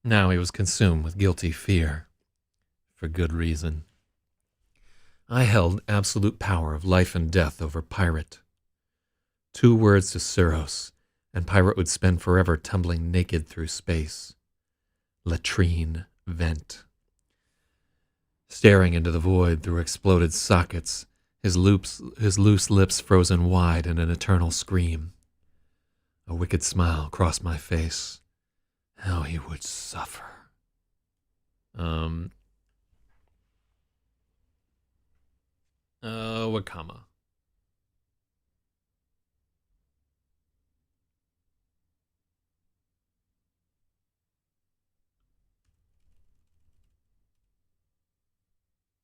Now he was consumed with guilty fear. For good reason. I held absolute power of life and death over Pirate. 2 words to XEROS, and Pirate would spend forever tumbling naked through space. Latrine vent. Staring into the void through exploded sockets, his loose lips frozen wide in an eternal scream. A wicked smile crossed my face. How he would suffer. Wakama.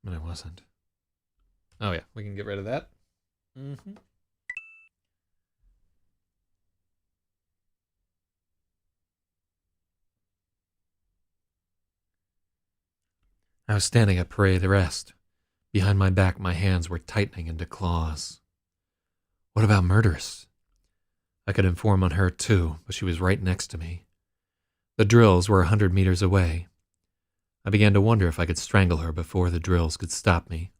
But I wasn't. Oh yeah, we can get rid of that. I was standing at parade rest. Behind my back, my hands were tightening into claws. What about Murderess? I could inform on her too, but she was right next to me. The drills were 100 meters away. I began to wonder if I could strangle her before the drills could stop me.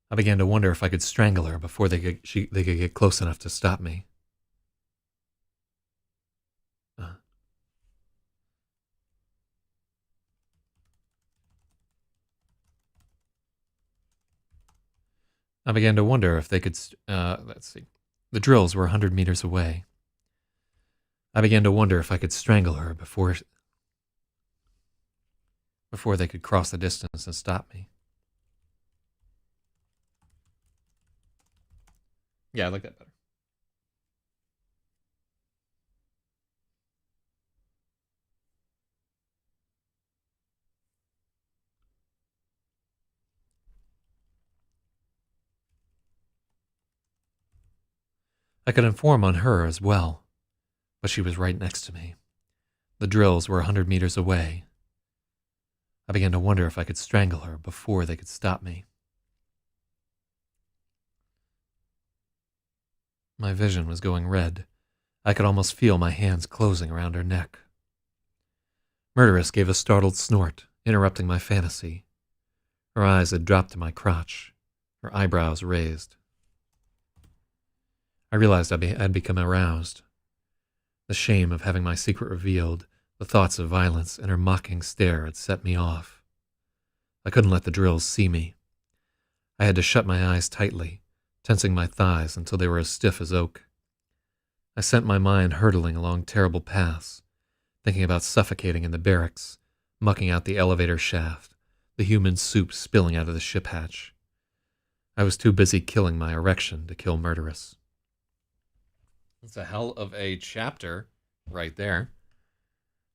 I began to wonder if I could strangle her before they could get close enough to stop me. I began to wonder if they could... let's see. The drills were 100 meters away. I began to wonder if I could strangle her before they could cross the distance and stop me. Yeah, I like that better. I could inform on her as well, but she was right next to me. The drills were 100 meters away. I began to wonder if I could strangle her before they could stop me. My vision was going red. I could almost feel my hands closing around her neck. Murderess gave a startled snort, interrupting my fantasy. Her eyes had dropped to my crotch, her eyebrows raised. I realized I'd become aroused. The shame of having my secret revealed, the thoughts of violence, and her mocking stare had set me off. I couldn't let the drills see me. I had to shut my eyes tightly, tensing my thighs until they were as stiff as oak. I sent my mind hurtling along terrible paths, thinking about suffocating in the barracks, mucking out the elevator shaft, the human soup spilling out of the ship hatch. I was too busy killing my erection to kill Murderous. It's a hell of a chapter right there.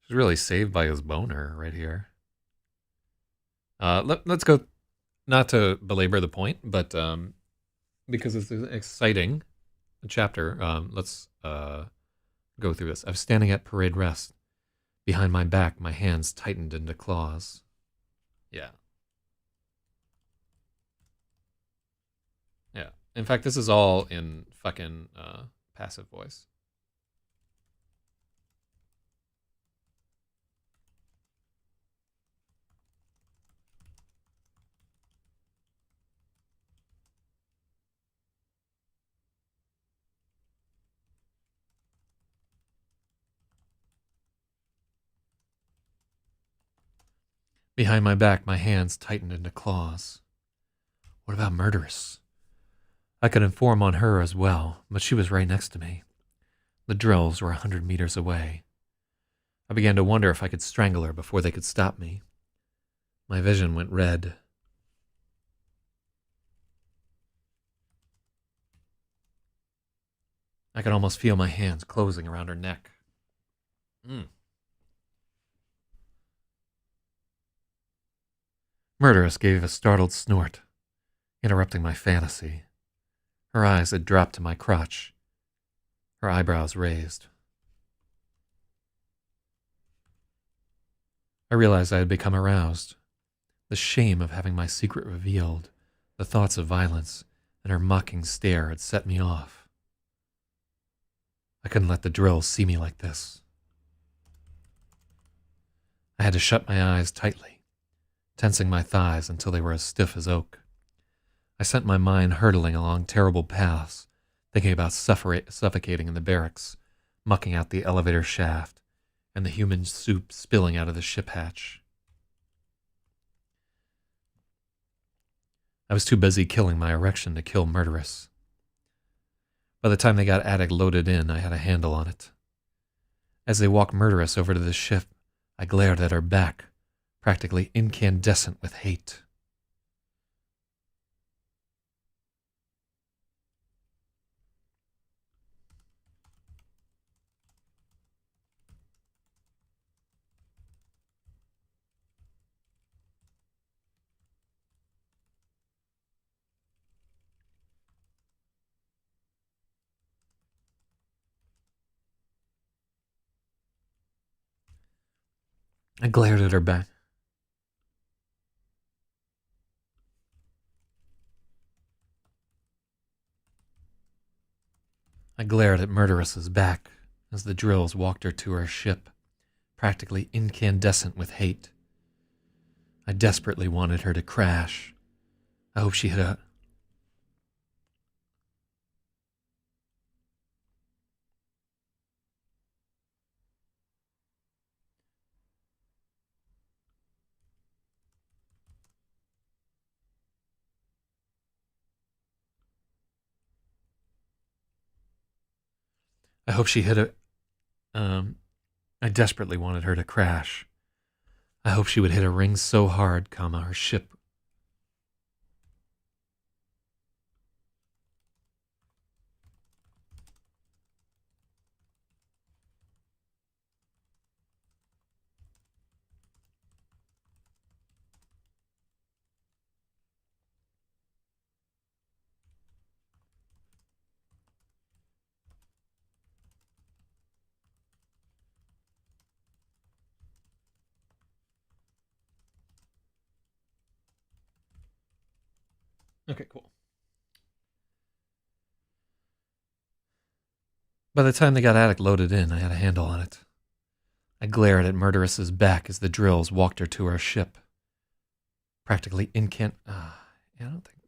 He's really saved by his boner right here. Let's go, not to belabor the point, but because it's an exciting chapter, let's go through this. I was standing at parade rest. Behind my back, my hands tightened into claws. Yeah. Yeah. In fact, this is all in fucking passive voice. Behind my back, my hands tightened into claws. What about Murderous? I could inform on her as well, but she was right next to me. The drills were 100 meters away. I began to wonder if I could strangle her before they could stop me. My vision went red. I could almost feel my hands closing around her neck. Murderous gave a startled snort, interrupting my fantasy. Her eyes had dropped to my crotch, her eyebrows raised. I realized I had become aroused. The shame of having my secret revealed, the thoughts of violence, and her mocking stare had set me off. I couldn't let the drills see me like this. I had to shut my eyes tightly, tensing my thighs until they were as stiff as oak. I sent my mind hurtling along terrible paths, thinking about suffocating in the barracks, mucking out the elevator shaft, and the human soup spilling out of the ship hatch. I was too busy killing my erection to kill Murderous. By the time they got Attic loaded in, I had a handle on it. As they walked Murderous over to the ship, I glared at her back, practically incandescent with hate. I glared at her back. I glared at Murderous's back as the drills walked her to her ship, practically incandescent with hate. I desperately wanted her to crash. I hope she hit a... I hope she hit a... I desperately wanted her to crash. I hope she would hit a ring so hard, her ship... Okay, cool. By the time they got Attic loaded in, I had a handle on it. I glared at Murderous's back as the drills walked her to her ship. Practically I don't think...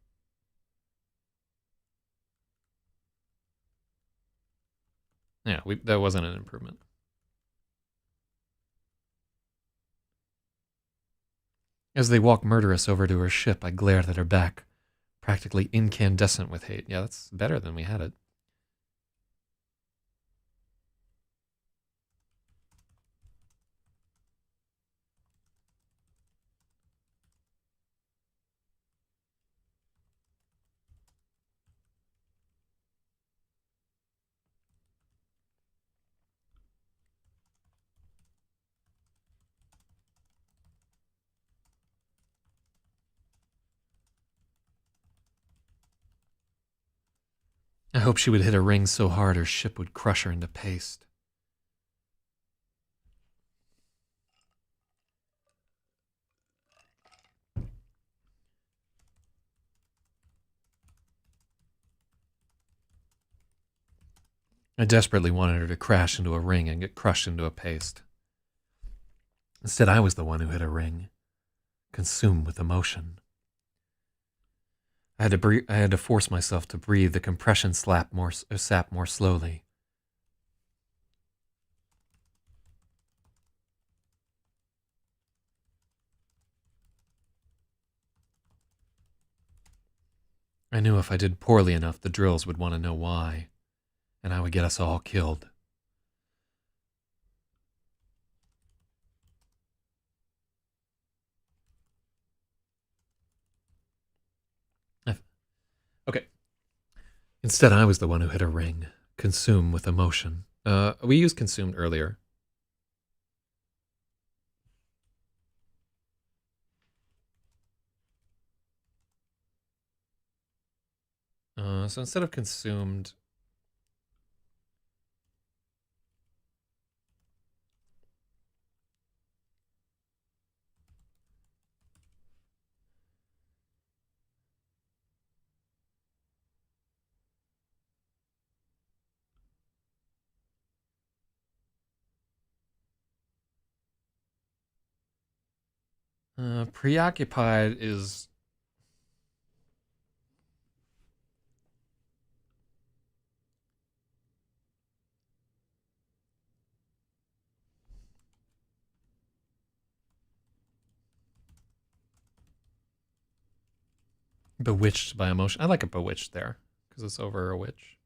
Yeah, that wasn't an improvement. As they walked Murderous over to her ship, I glared at her back, practically incandescent with hate. Yeah, that's better than we had it. I hoped she would hit a ring so hard her ship would crush her into paste. I desperately wanted her to crash into a ring and get crushed into a paste. Instead, I was the one who hit a ring, consumed with emotion. I had to force myself to breathe the compression sap more slowly. I knew if I did poorly enough, the drills would want to know why, and I would get us all killed. Okay. Instead, I was the one who hit a ring, consumed with emotion. We used consumed earlier. So instead of consumed, preoccupied is bewitched by emotion. I like a bewitched there because it's over a witch.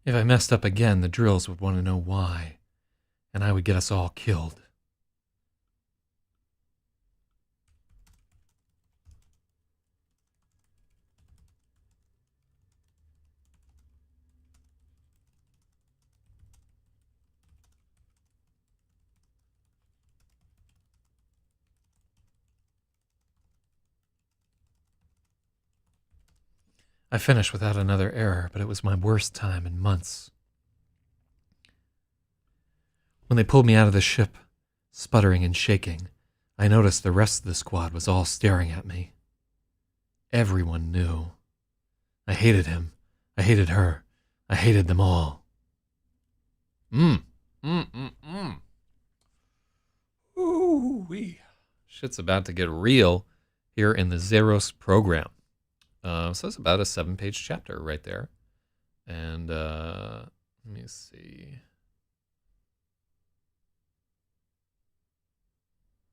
If I messed up again, the drills would want to know why, and I would get us all killed. I finished without another error, but it was my worst time in months. When they pulled me out of the ship, sputtering and shaking, I noticed the rest of the squad was all staring at me. Everyone knew. I hated him. I hated her. I hated them all. Ooh-wee. Shit's about to get real here in the XEROS program. So it's about a 7-page chapter right there. And let me see.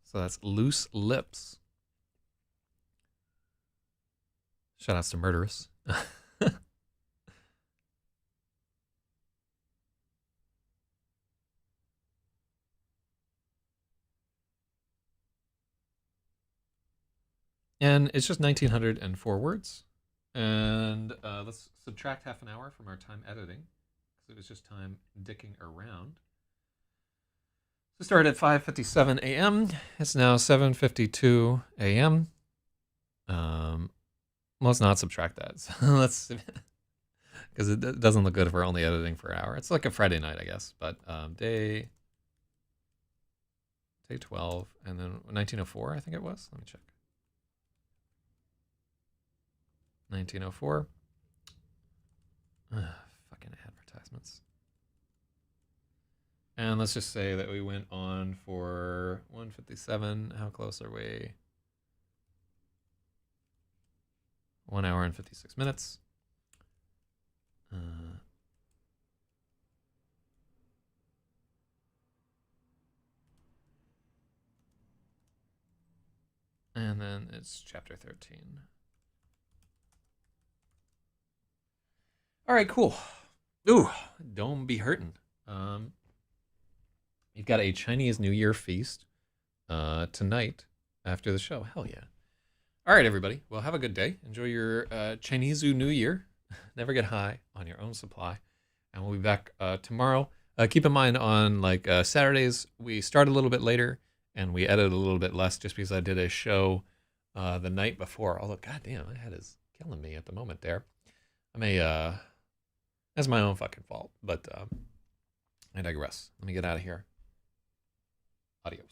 So that's Loose Lips. Shoutouts to Murderous. And it's just 1,904 words. And let's subtract half an hour from our time editing, because it was just time dicking around. So started at 5:57 a.m. It's now 7:52 a.m. Let's not subtract that. So let's, because it doesn't look good if we're only editing for an hour. It's like a Friday night, I guess. But day 12, and then 1904, I think it was. Let me check. 1904. Fucking advertisements. And let's just say that we went on for 157. How close are we? 1 hour and 56 minutes. And then it's chapter 13. All right, cool. Ooh, don't be hurting. You've got a Chinese New Year feast tonight after the show. Hell yeah. All right, everybody. Well, have a good day. Enjoy your Chinese New Year. Never get high on your own supply. And we'll be back tomorrow. Keep in mind on like Saturdays, we start a little bit later and we edit a little bit less just because I did a show the night before. Although, goddamn, my head is killing me at the moment there. That's my own fucking fault. But I digress. Let me get out of here. Adios.